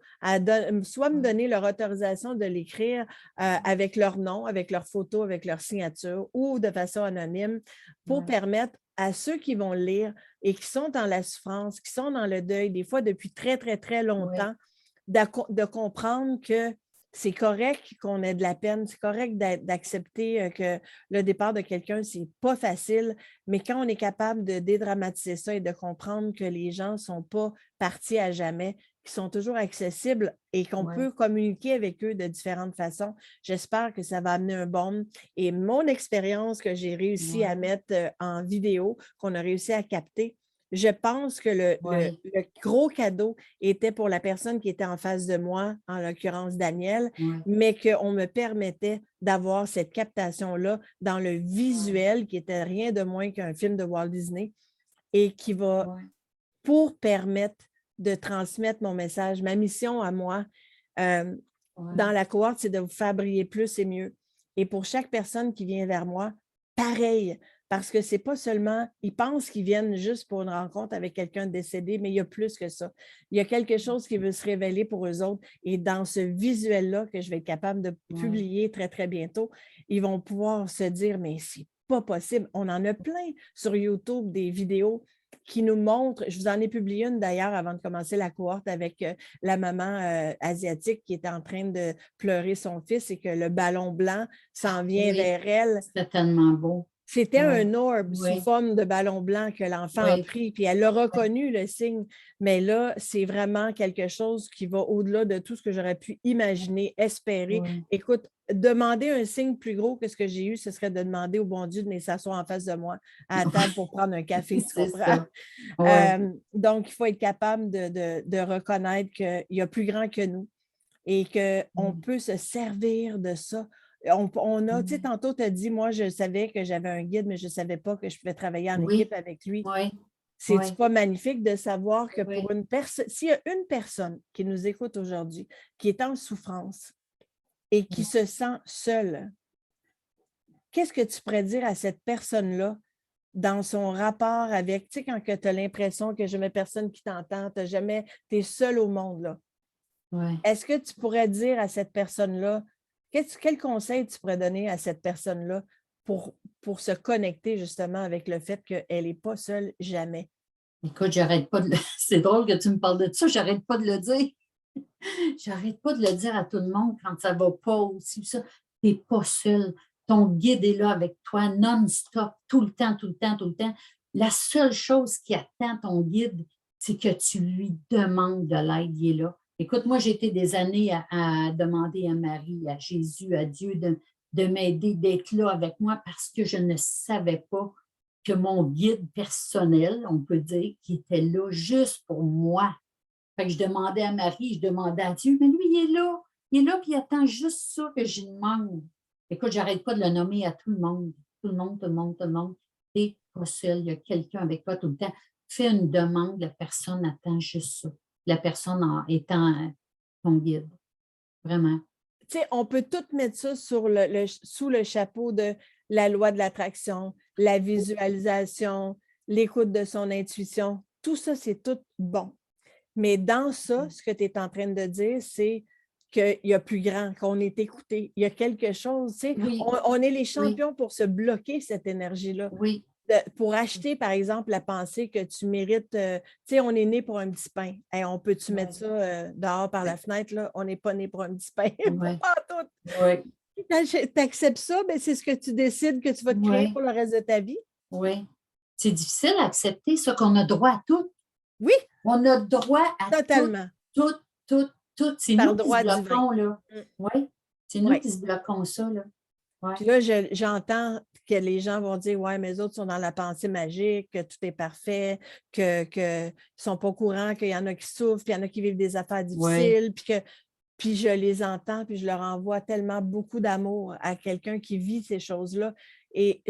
soit me donner leur autorisation de l'écrire avec leur nom, avec leur photo, avec leur signature ou de façon anonyme pour permettre à ceux qui vont le lire et qui sont dans la souffrance, qui sont dans le deuil, des fois depuis très, très, très longtemps, de comprendre que c'est correct qu'on ait de la peine, c'est correct d'accepter que le départ de quelqu'un, c'est pas facile, mais quand on est capable de dédramatiser ça et de comprendre que les gens ne sont pas partis à jamais, qu'ils sont toujours accessibles et qu'on peut communiquer avec eux de différentes façons, j'espère que ça va amener un baume. Et mon expérience que j'ai réussi à mettre en vidéo, qu'on a réussi à capter, Je pense que Oui, le gros cadeau était pour la personne qui était en face de moi, en l'occurrence Daniel, oui, mais qu'on me permettait d'avoir cette captation-là dans le oui, visuel, qui était rien de moins qu'un film de Walt Disney, et qui va oui, pour permettre de transmettre mon message. Ma mission à moi, euh, dans oui, la cohorte, c'est de vous faire briller plus et mieux. Et pour chaque personne qui vient vers moi, pareil, parce que c'est pas seulement, ils pensent qu'ils viennent juste pour une rencontre avec quelqu'un de décédé, mais il y a plus que ça. Il y a quelque chose qui veut se révéler pour eux autres. Et dans ce visuel-là que je vais être capable de oui, publier très, très bientôt, ils vont pouvoir se dire, mais c'est pas possible. On en a plein sur YouTube, des vidéos qui nous montrent, je vous en ai publié une d'ailleurs avant de commencer la cohorte avec la maman asiatique qui était en train de pleurer son fils et que le ballon blanc s'en vient oui, vers elle. c'était tellement beau. C'était Oui, un orbe sous oui, forme de ballon blanc que l'enfant a oui, pris, puis elle a oui, reconnu le signe. Mais là, c'est vraiment quelque chose qui va au-delà de tout ce que j'aurais pu imaginer, espérer. oui. Écoute, demander un signe plus gros que ce que j'ai eu, ce serait de demander au bon Dieu de venir s'asseoir en face de moi à la table pour prendre un café, tu C'est comprends? ça. Oui, Donc, il faut être capable de reconnaître qu'il y a plus grand que nous et qu'on oui, peut se servir de ça. On a, tu sais, oui, tantôt, tu as dit, moi, je savais que j'avais un guide, mais je ne savais pas que je pouvais travailler en oui, équipe avec lui. oui, C'est-tu oui, pas magnifique de savoir que pour oui. une personne, s'il y a une personne qui nous écoute aujourd'hui, qui est en souffrance et qui se sent seule, qu'est-ce que tu pourrais dire à cette personne-là dans son rapport avec, tu sais, quand tu as l'impression que jamais personne qui t'entend, tu es seul au monde, là. Oui. Est-ce que tu pourrais dire à cette personne-là, quel conseil tu pourrais donner à cette personne-là pour se connecter justement avec le fait qu'elle n'est pas seule jamais? Écoute, j'arrête pas de c'est drôle que tu me parles de ça, j'arrête pas de le dire. J'arrête pas de le dire à tout le monde quand ça va pas aussi ça. Tu n'es pas seul. Ton guide est là avec toi non-stop, tout le temps, tout le temps, tout le temps. La seule chose qui attend ton guide, c'est que tu lui demandes de l'aide. Il est là. Écoute, moi, j'ai été des années à demander à Marie, à Jésus, à Dieu de m'aider, d'être là avec moi parce que je ne savais pas que mon guide personnel, on peut dire, qui était là juste pour moi. Fait que je demandais à Marie, je demandais à Dieu, mais lui, il est là. Il est là, puis il attend juste ça que j'y demande. Écoute, j'arrête pas de le nommer à tout le monde. Tout le monde, tout le monde, tout le monde. T'es pas seul, il y a quelqu'un avec toi tout le temps. Fais une demande, la personne attend juste ça. La personne en étant ton guide. Vraiment. Tu sais, on peut tout mettre ça sur sous le chapeau de la loi de l'attraction, la visualisation, l'écoute de son intuition. Tout ça, c'est tout bon. Mais dans ça, ce que tu es en train de dire, c'est qu'il y a plus grand, qu'on est écouté. Il y a quelque chose, tu sais, Oui, on est les oui, champions pour se bloquer cette énergie-là. oui, Pour acheter, par exemple, la pensée que tu mérites, tu sais, on est né pour un petit pain. Hey, on peut-tu mettre oui, ça dehors par la fenêtre, là? On n'est pas né pour un petit pain, oui, pas en tout. oui, Tu acceptes ça, ben, c'est ce que tu décides que tu vas te créer oui, pour le reste de ta vie. oui. C'est difficile à accepter ça, qu'on a droit à tout. Oui, On a droit à tout, totalement, tout, tout, tout. C'est par nous qui se droit divin. bloquons, là. Mm. Oui, c'est nous Oui. qui se bloquons ça, là. Oui, Puis là, j'entends que les gens vont dire, ouais, mais les autres sont dans la pensée magique, que tout est parfait, qu'ils ne sont pas au courant, qu'il y en a qui souffrent, puis il y en a qui vivent des affaires oui, difficiles, puis je les entends, puis je leur envoie tellement beaucoup d'amour à quelqu'un qui vit ces choses-là. Et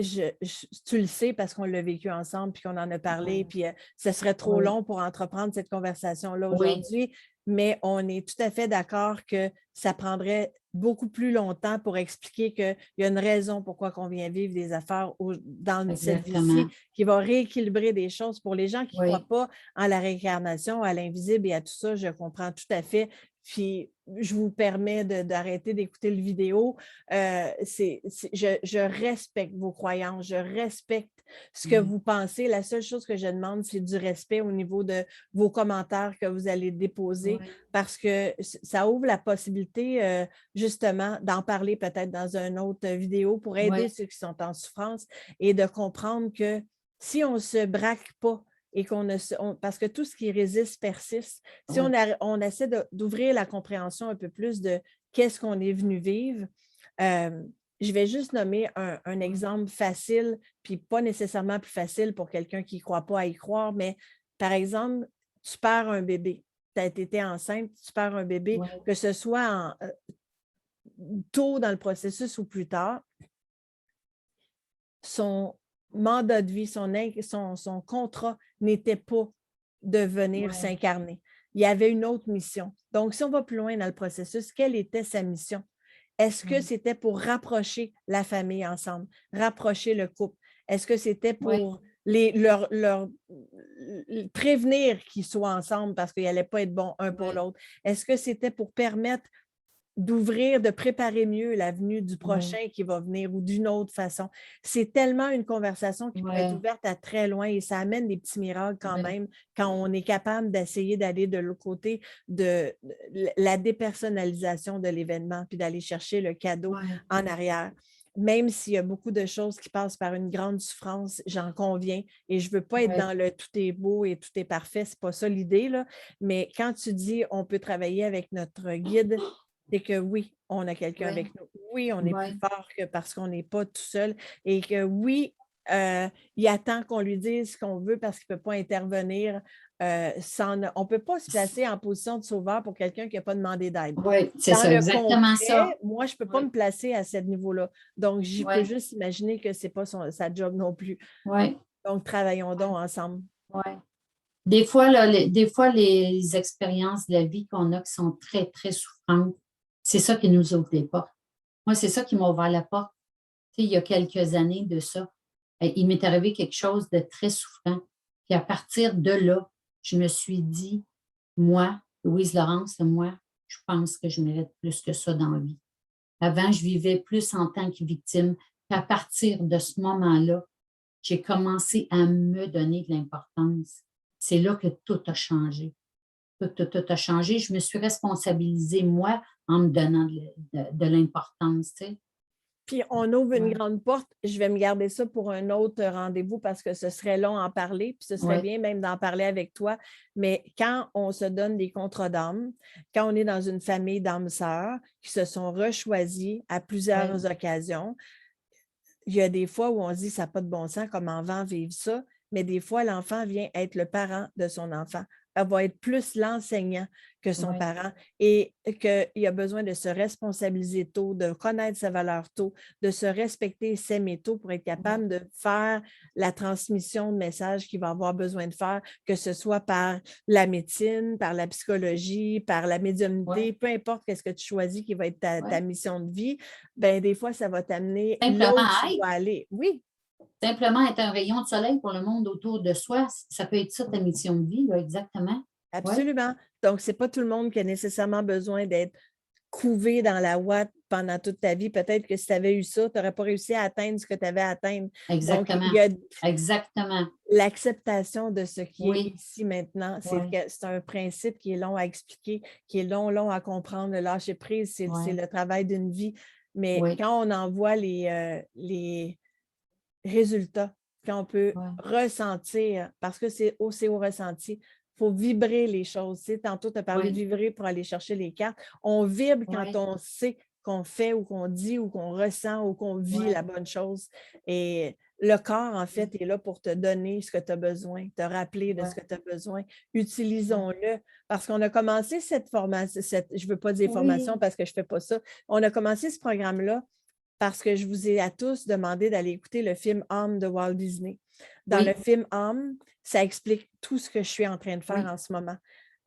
tu le sais parce qu'on l'a vécu ensemble, puis qu'on en a parlé, puis ce serait trop oui, long pour entreprendre cette conversation-là oui, aujourd'hui, mais on est tout à fait d'accord que ça prendrait beaucoup plus longtemps pour expliquer qu'il y a une raison pourquoi on vient vivre des affaires dans cette exactement. vie-ci qui va rééquilibrer des choses. Pour les gens qui ne croient Oui, pas en la réincarnation, à l'invisible et à tout ça, je comprends tout à fait. Puis, je vous permets d'arrêter d'écouter le vidéo. Je respecte vos croyances, je respecte ce que oui, vous pensez. La seule chose que je demande, c'est du respect au niveau de vos commentaires que vous allez déposer oui, parce que ça ouvre la possibilité, justement, d'en parler peut-être dans une autre vidéo pour aider oui, ceux qui sont en souffrance et de comprendre que si on ne se braque pas et parce que tout ce qui résiste persiste, si oui, on essaie d'ouvrir la compréhension un peu plus de qu'est-ce qu'on est venu vivre, euh, je vais juste nommer un exemple facile, puis pas nécessairement plus facile pour quelqu'un qui ne croit pas à y croire, mais par exemple, tu perds un bébé. Tu as été enceinte, tu perds un bébé, ouais, que ce soit tôt dans le processus ou plus tard, son mandat de vie, son contrat n'était pas de venir ouais, s'incarner. Il y avait une autre mission. Donc, si on va plus loin dans le processus, quelle était sa mission? Est-ce que ouais, c'était pour rapprocher la famille ensemble, rapprocher le couple? Est-ce que c'était ouais, pour leur prévenir qu'ils soient ensemble parce qu'ils n'allaient pas être bons un pour ouais, l'autre? Est-ce que c'était pour permettre d'ouvrir, de préparer mieux la venue du ouais, prochain qui va venir ou d'une autre façon? C'est tellement une conversation qui pourrait être ouais, ouverte à très loin et ça amène des petits miracles quand ouais, même quand on est capable d'essayer d'aller de l'autre côté de la dépersonnalisation de l'événement puis d'aller chercher le cadeau ouais, en arrière. Même s'il y a beaucoup de choses qui passent par une grande souffrance, j'en conviens, et je ne veux pas être ouais, dans le tout est beau et tout est parfait, c'est pas ça l'idée, là. Mais quand tu dis on peut travailler avec notre guide, c'est que oui, on a quelqu'un ouais, avec nous. Oui, on est plus ouais, fort que parce qu'on n'est pas tout seul et que oui, il attend qu'on lui dise ce qu'on veut parce qu'il ne peut pas intervenir. On ne peut pas se placer en position de sauveur pour quelqu'un qui n'a pas demandé d'aide. ouais, c'est Dans ça, le exactement concret, ça. moi, je ne peux pas me Ouais, placer à ce niveau-là. Donc, je peux ouais, juste imaginer que ce n'est pas sa job non plus. ouais, Donc, travaillons ouais, donc ensemble. ouais. Des fois, là, des fois, les expériences de la vie qu'on a qui sont très, très souffrantes, c'est ça qui nous ouvre les portes. Moi, c'est ça qui m'a ouvert la porte. Tu sais, il y a quelques années de ça, il m'est arrivé quelque chose de très souffrant. Puis à partir de là, je me suis dit, moi, Louise Laurence, moi, je pense que je mérite plus que ça dans la vie. Avant, je vivais plus en tant que victime. Puis à partir de ce moment-là, j'ai commencé à me donner de l'importance. C'est là que tout a changé. Tout a changé. Je me suis responsabilisée, moi, en me donnant de l'importance. Tu sais. Puis on ouvre une Ouais, grande porte. Je vais me garder ça pour un autre rendez-vous parce que ce serait long à en parler, puis ce serait ouais, bien même d'en parler avec toi. Mais quand on se donne des contrats d'âme, quand on est dans une famille d'âmes sœurs qui se sont rechoisies à ouais, plusieurs occasions, il y a des fois où on se dit ça n'a pas de bon sens, comment on vivre ça, mais des fois, l'enfant vient être le parent de son enfant. Elle va être plus l'enseignant que son ouais, parent et qu'il a besoin de se responsabiliser tôt, de connaître sa valeur tôt, de se respecter et s'aimer tôt pour être ouais, capable de faire la transmission de messages qu'il va avoir besoin de faire, que ce soit par la médecine, par la psychologie, par la ouais, médiumnité, peu importe qu'est-ce que tu choisis qui va être ta ouais. mission de vie, ben, des fois, ça va t'amener là où Simplement tu être, dois aller. Oui, simplement être un rayon de soleil pour le monde autour de soi, ça peut être ça ta mission de vie, là, exactement. Oui, absolument. Donc, ce n'est pas tout le monde qui a nécessairement besoin d'être couvé dans la ouate pendant toute ta vie. Peut-être que si tu avais eu ça, tu n'aurais pas réussi à atteindre ce que tu avais à atteindre. Donc, il y exactement. a Exactement. l'acceptation de ce qui est Oui, ici maintenant. oui, C'est un principe qui est long à expliquer, qui est long à comprendre. Le lâcher prise, c'est oui, le travail d'une vie. Mais oui, quand on en voit les résultats qu'on peut oui, ressentir, parce que c'est au ressenti. Il faut vibrer les choses. Tu sais, tantôt, tu as parlé de oui, vibrer pour aller chercher les cartes. On vibre quand oui, on sait qu'on fait ou qu'on dit ou qu'on ressent ou qu'on vit la oui, bonne chose. Et le corps, en oui, fait, est là pour te donner ce que tu as besoin, te rappeler de ce que tu as besoin. Utilisons-le parce qu'on a commencé cette formation, je ne veux pas dire formation oui, parce que je ne fais pas ça. On a commencé ce programme-là parce que je vous ai à tous demandé d'aller écouter le film Âme de Walt Disney. Dans le oui, film Âme, ça explique tout ce que je suis en train de faire oui, en ce moment.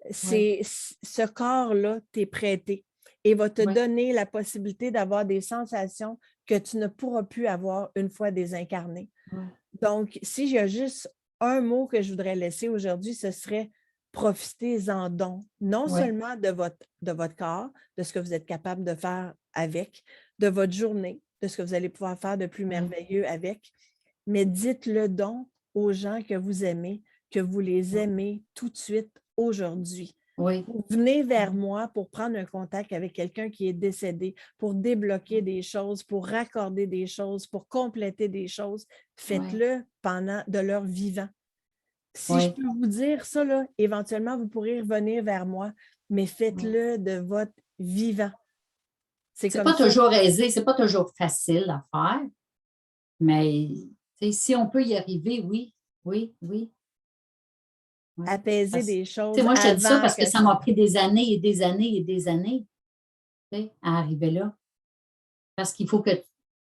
oui, C'est ce corps-là t'est prêté et va te oui, donner la possibilité d'avoir des sensations que tu ne pourras plus avoir une fois désincarné. oui, Donc, si j'ai juste un mot que je voudrais laisser aujourd'hui, ce serait profitez-en donc, non oui, seulement de votre corps, de ce que vous êtes capable de faire avec, de votre journée, de ce que vous allez pouvoir faire de plus oui, merveilleux avec, mais dites-le donc aux gens que vous aimez, que vous les aimez tout de suite aujourd'hui. oui, Vous venez vers moi pour prendre un contact avec quelqu'un qui est décédé, pour débloquer des choses, pour raccorder des choses, pour compléter des choses. oui, Faites-le pendant de leur vivant. Si je oui, peux vous dire ça, là, éventuellement, vous pourrez revenir vers moi, mais oui, faites-le de votre vivant. C'est C'est comme pas ça. toujours aisé, c'est pas toujours facile à faire, mais si on peut y arriver, oui, oui, oui, oui. Apaiser des choses Moi, je te dis ça avant parce que que ça ça... m'a pris des années et des années et des années, à arriver là. Parce qu'il faut que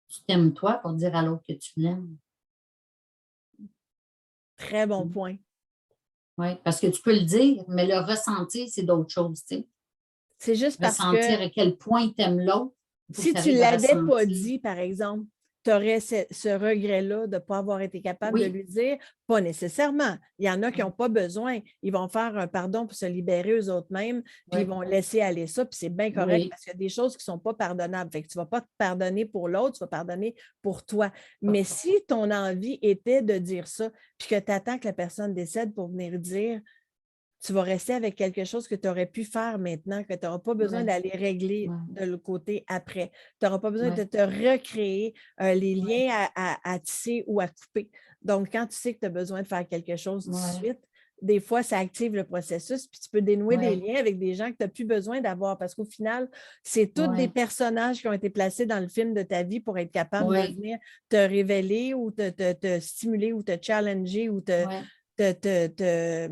tu t'aimes toi pour dire à l'autre que tu l'aimes. Très bon point. Oui, parce que tu peux le dire, mais le ressentir, c'est d'autres choses, tu sais. C'est juste parce que Ressentir à quel point tu aimes l'autre, il faut que si tu tu ne arrives à l'avais pas ressentir. dit, par exemple, tu aurais ce regret-là de ne pas avoir été capable de Oui, lui dire, pas nécessairement. Il y en a qui n'ont pas besoin. Ils vont faire un pardon pour se libérer eux-mêmes, puis ils oui, vont laisser aller ça, puis c'est bien correct oui. parce qu'il y a des choses qui ne sont pas pardonnables. Fait que tu ne vas pas te pardonner pour l'autre, tu vas pardonner pour toi. Mais si ton envie était de dire ça, puis que tu attends que la personne décède pour venir dire, tu vas rester avec quelque chose que tu aurais pu faire maintenant, que tu n'auras pas besoin Oui, d'aller régler oui, de l'autre côté après. Tu n'auras pas besoin de oui, te recréer les oui, liens à tisser ou à couper. Donc, quand tu sais que tu as besoin de faire quelque chose tout de oui, suite, des fois, ça active le processus, puis tu peux dénouer des oui, liens avec des gens que tu n'as plus besoin d'avoir parce qu'au final, c'est tous des oui, personnages qui ont été placés dans le film de ta vie pour être capable de oui, venir te révéler ou te stimuler ou te challenger ou te, te, te,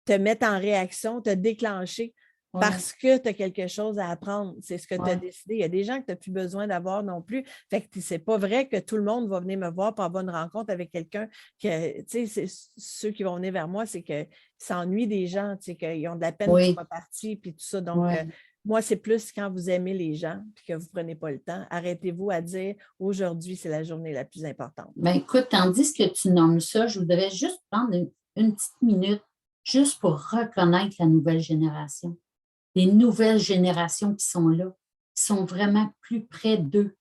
te mettre en réaction, te déclencher oui, parce que tu as quelque chose à apprendre. C'est ce que tu as oui, décidé. Il y a des gens que tu n'as plus besoin d'avoir non plus. Fait que c'est pas vrai que tout le monde va venir me voir pour avoir une rencontre avec quelqu'un que, tu sais, ceux qui vont venir vers moi, c'est qu'ils s'ennuient des gens, tu sais, qu'ils ont de la peine qu'ils oui, soient partis, puis tout ça. Donc, oui. moi, c'est plus quand vous aimez les gens puis que vous ne prenez pas le temps, arrêtez-vous à dire aujourd'hui, c'est la journée la plus importante. Ben, écoute, tandis que tu nommes ça, je voudrais juste prendre une petite minute juste pour reconnaître la nouvelle génération. Les nouvelles générations qui sont là, qui sont vraiment plus près d'eux,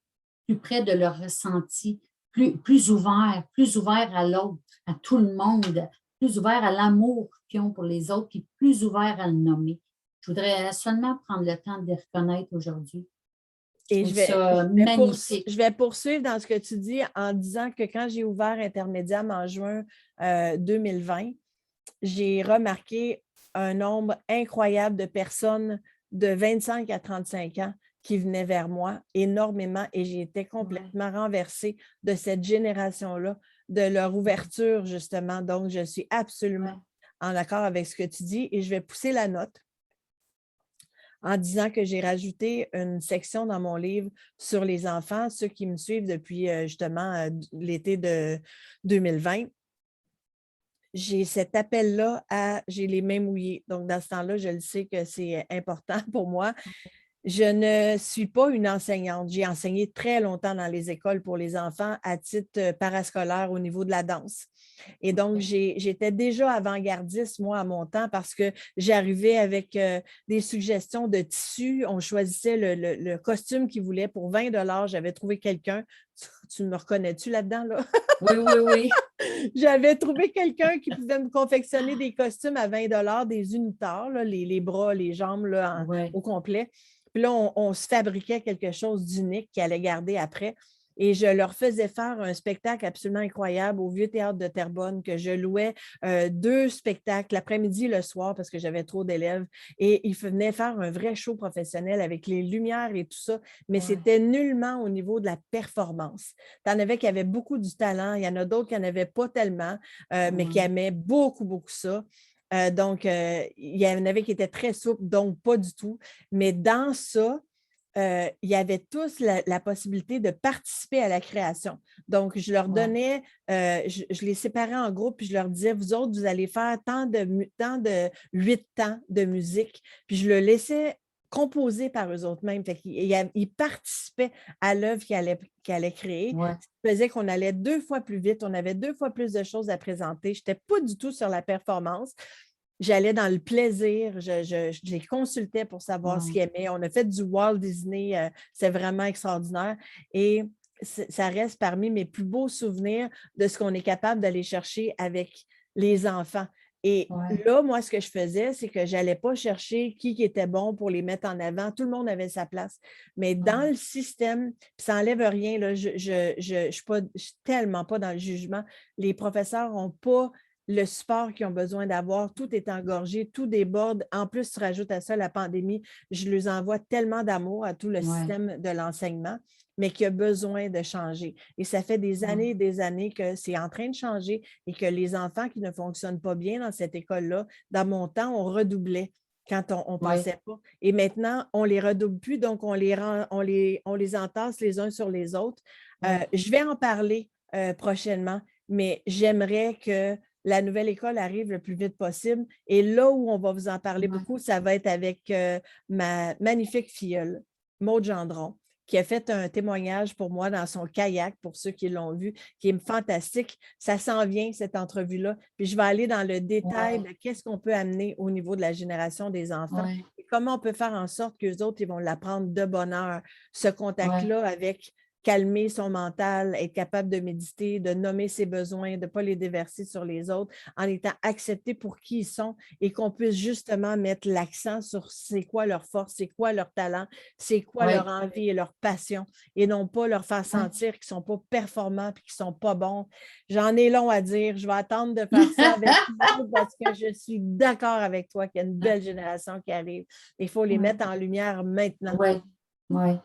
plus près de leur ressenti, plus ouverts à l'autre, à tout le monde, plus ouverts à l'amour qu'ils ont pour les autres, puis plus ouverts à le nommer. Je voudrais seulement prendre le temps de les reconnaître aujourd'hui. Je Et trouve ça magnifique. je vais poursuivre dans ce que tu dis en disant que quand j'ai ouvert Intermédiam en juin 2020, j'ai remarqué un nombre incroyable de personnes de 25 à 35 ans qui venaient vers moi énormément et j'ai été Ouais, complètement renversée de cette génération-là, de leur ouverture justement. Donc, je suis absolument ouais, en accord avec ce que tu dis et je vais pousser la note en disant que j'ai rajouté une section dans mon livre sur les enfants, ceux qui me suivent depuis justement l'été de 2020. J'ai cet appel-là à j'ai les mains mouillées. Donc, dans ce temps-là, je le sais que c'est important pour moi. Je ne suis pas une enseignante. J'ai enseigné très longtemps dans les écoles pour les enfants à titre parascolaire au niveau de la danse. Et donc, ouais, j'étais déjà avant-gardiste, moi, à mon temps, parce que j'arrivais avec des suggestions de tissus. On choisissait le costume qu'ils voulaient pour 20 $. J'avais trouvé quelqu'un. Tu me reconnais-tu là-dedans, là? oui, oui, oui. J'avais trouvé quelqu'un qui pouvait me confectionner des costumes à 20 $, des unitards, là, les bras, les jambes là, Oui, au complet. Puis là, on se fabriquait quelque chose d'unique qu'il allait garder après. Et je leur faisais faire un spectacle absolument incroyable au Vieux Théâtre de Terrebonne que je louais 2 spectacles, l'après-midi et le soir, parce que j'avais trop d'élèves. Et ils venaient faire un vrai show professionnel avec les lumières et tout ça, mais oui, c'était nullement au niveau de la performance. Tu en avais qui avaient beaucoup du talent, il y en a d'autres qui n'en avaient pas tellement, mais qui oui, aimaient beaucoup, beaucoup ça. Donc, il y en avait qui étaient très souples, donc pas du tout. Mais dans ça, il y avait tous la possibilité de participer à la création. Donc, je leur oui, donnais, je les séparais en groupes, puis je leur disais, vous autres, vous allez faire tant de 8 temps de musique, puis je le laissais composer par eux autres mêmes. Fait qu'ils participaient à l'œuvre qu'ils allaient créer. oui, Ce qui faisait qu'on allait 2 fois plus vite, on avait 2 fois plus de choses à présenter. Je n'étais pas du tout sur la performance. J'allais dans le plaisir, je les consultais pour savoir ce oui, qu'ils aimaient. On a fait du Walt Disney, c'est vraiment extraordinaire. Et ça reste parmi mes plus beaux souvenirs de ce qu'on est capable d'aller chercher avec les enfants. Et oui, là, moi, ce que je faisais, c'est que je n'allais pas chercher qui était bon pour les mettre en avant. Tout le monde avait sa place. Mais dans le système, puis ça n'enlève rien, là, je suis tellement pas dans le jugement. Les professeurs n'ont pas le support qu'ils ont besoin d'avoir, tout est engorgé, tout déborde. En plus, tu rajoutes à ça la pandémie. Je leur envoie tellement d'amour à tout le Ouais. système de l'enseignement, mais qui a besoin de changer. Et ça fait des années et des années que c'est en train de changer et que les enfants qui ne fonctionnent pas bien dans cette école-là, dans mon temps, on redoublait quand on ne Ouais. passait pas. Et maintenant, on ne les redouble plus, donc on les entasse les uns sur les autres. Ouais. Je vais en parler prochainement, mais j'aimerais que la nouvelle école arrive le plus vite possible. Et là où on va vous en parler Ouais. beaucoup, ça va être avec ma magnifique filleule, Maud Gendron, qui a fait un témoignage pour moi dans son kayak, pour ceux qui l'ont vu, qui est fantastique. Ça s'en vient, cette entrevue-là. Puis je vais aller dans le détail Ouais. de qu'est-ce qu'on peut amener au niveau de la génération des enfants Ouais. et comment on peut faire en sorte qu'eux autres, ils vont l'apprendre de bonne heure. Ce Ouais. contact-là avec calmer son mental, être capable de méditer, de nommer ses besoins, de ne pas les déverser sur les autres, en étant acceptés pour qui ils sont et qu'on puisse justement mettre l'accent sur c'est quoi leur force, c'est quoi leur talent, c'est quoi leur Ouais. envie et leur passion, et non pas leur faire Ouais. sentir qu'ils ne sont pas performants et qu'ils ne sont pas bons. J'en ai long à dire. Je vais attendre de faire ça avec vous parce que je suis d'accord avec toi qu'il y a une belle génération qui arrive. Il faut les Ouais. mettre en lumière maintenant. Ouais. Ouais.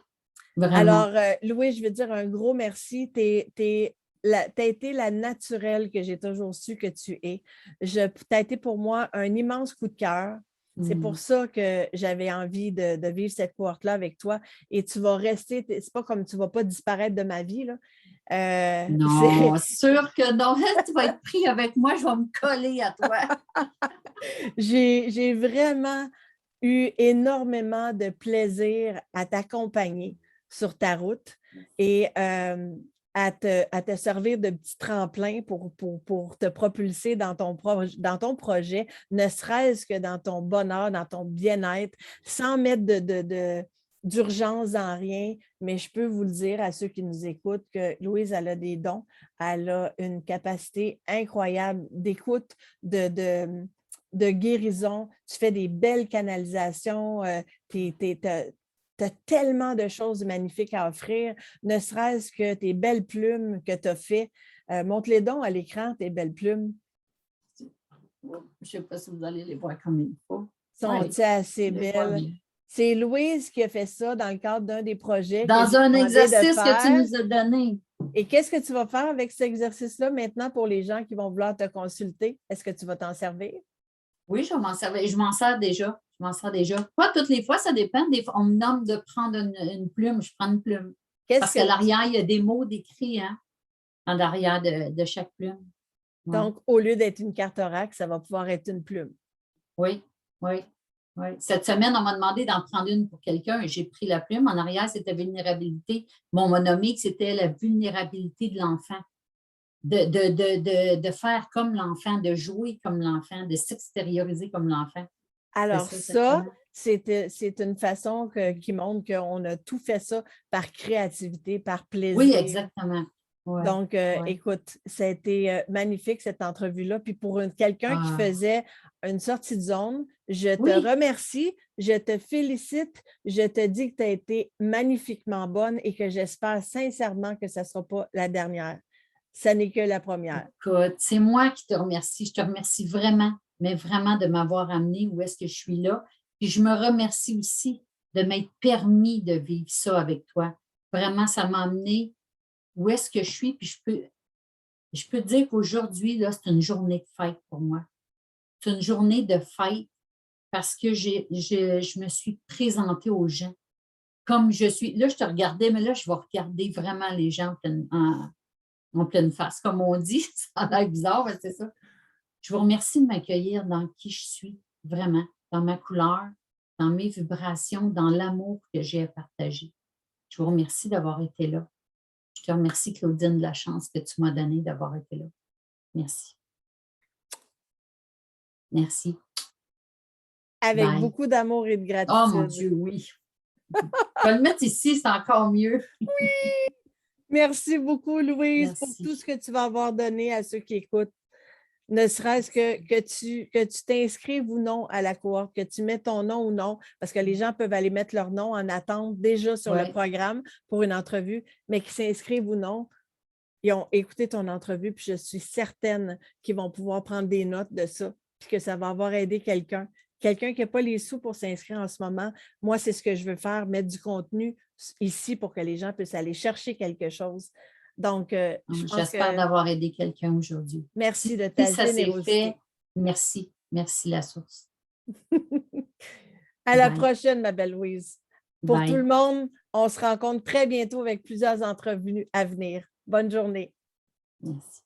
Vraiment. Alors, Louis, je veux dire un gros merci. Tu as été la naturelle que j'ai toujours su que tu es. Tu as été pour moi un immense coup de cœur. C'est pour Mm. ça que j'avais envie de vivre cette cohorte-là avec toi. Et tu vas rester, c'est pas comme tu ne vas pas disparaître de ma vie, là. Non, sûr que non. Tu vas être pris avec moi, je vais me coller à toi. J'ai vraiment eu énormément de plaisir à t'accompagner sur ta route et à te servir de petit tremplin pour te propulser dans ton projet, ne serait-ce que dans ton bonheur, dans ton bien-être, sans mettre d'urgence dans rien. Mais je peux vous le dire à ceux qui nous écoutent que Louise, elle a des dons, elle a une capacité incroyable d'écoute, de guérison, tu fais des belles canalisations, tu as tellement de choses magnifiques à offrir, ne serait-ce que tes belles plumes que tu as fait. Montre-les donc à l'écran, tes belles plumes. Je ne sais pas si vous allez les voir comme il faut. Oui, Sont-elles assez je les vois belles? bien. C'est Louise qui a fait ça dans le cadre d'un des projets que Dans j'ai un demandé de exercice que tu faire. nous as donné. Et qu'est-ce que tu vas faire avec cet exercice-là maintenant pour les gens qui vont vouloir te consulter? Est-ce que tu vas t'en servir? Oui, je vais m'en servir. Je m'en sers déjà. Je m'en sers déjà. Pas toutes les fois, ça dépend. Des fois, on me nomme de prendre une plume, je prends une plume. Qu'est-ce Parce qu'à que l'arrière, il y a des mots décrits hein, en arrière de chaque plume. Ouais. Donc, au lieu d'être une carte oracle, ça va pouvoir être une plume. Oui, oui, oui. Cette semaine, on m'a demandé d'en prendre une pour quelqu'un et j'ai pris la plume. En arrière, c'était vulnérabilité. Mais on m'a nommé que c'était la vulnérabilité de l'enfant. De faire comme l'enfant, de jouer comme l'enfant, de s'extérioriser comme l'enfant. C'est Alors ça, cette ça, semaine. c'est une façon qui montre qu'on a tout fait ça par créativité, par Oui, plaisir. exactement. Ouais, Donc, ouais. écoute, ça a été magnifique cette entrevue-là. Puis pour quelqu'un qui Ah, faisait une sortie de zone, je te oui, remercie, je te félicite, je te dis que tu as été magnifiquement bonne et que j'espère sincèrement que ça ne sera pas la dernière. Ça n'est que la première. écoute, c'est moi qui te remercie. Je te remercie vraiment, mais vraiment de m'avoir amené où est-ce que je suis là. Puis je me remercie aussi de m'être permis de vivre ça avec toi. Vraiment, ça m'a amené où est-ce que je suis. Puis je peux te dire qu'aujourd'hui, là, c'est une journée de fête pour moi. C'est une journée de fête parce que je me suis présentée aux gens comme je suis. Là, je te regardais, mais là, je vais regarder vraiment les gens en pleine face, comme on dit. Ça a l'air bizarre, mais c'est ça. Je vous remercie de m'accueillir dans qui je suis, vraiment, dans ma couleur, dans mes vibrations, dans l'amour que j'ai à partager. Je vous remercie d'avoir été là. Je te remercie, Claudine, de la chance que tu m'as donnée d'avoir été là. Merci. Merci. Avec Bye. beaucoup d'amour et de Oh mon gratitude. Dieu, oui. Je vais le mettre ici, c'est encore mieux. Merci beaucoup, Louise, pour tout ce Merci. que tu vas avoir donné à ceux qui écoutent. Ne serait-ce que tu t'inscrives ou non à la cohorte, que tu mets ton nom ou non, parce que les gens peuvent aller mettre leur nom en attente déjà sur le Oui. programme pour une entrevue, mais qu'ils s'inscrivent ou non, ils ont écouté ton entrevue, puis je suis certaine qu'ils vont pouvoir prendre des notes de ça, puis que ça va avoir aidé quelqu'un. Quelqu'un qui n'a pas les sous pour s'inscrire en ce moment, moi, c'est ce que je veux faire, mettre du contenu ici pour que les gens puissent aller chercher quelque chose. Donc, je pense J'espère que d'avoir aidé quelqu'un aujourd'hui. merci de Si ta ça s'est générosité. fait, merci. Merci la source. À la Bye. prochaine, ma belle Louise. Pour tout le Bye. monde, on se rencontre très bientôt avec plusieurs entrevues à venir. Bonne journée. Merci.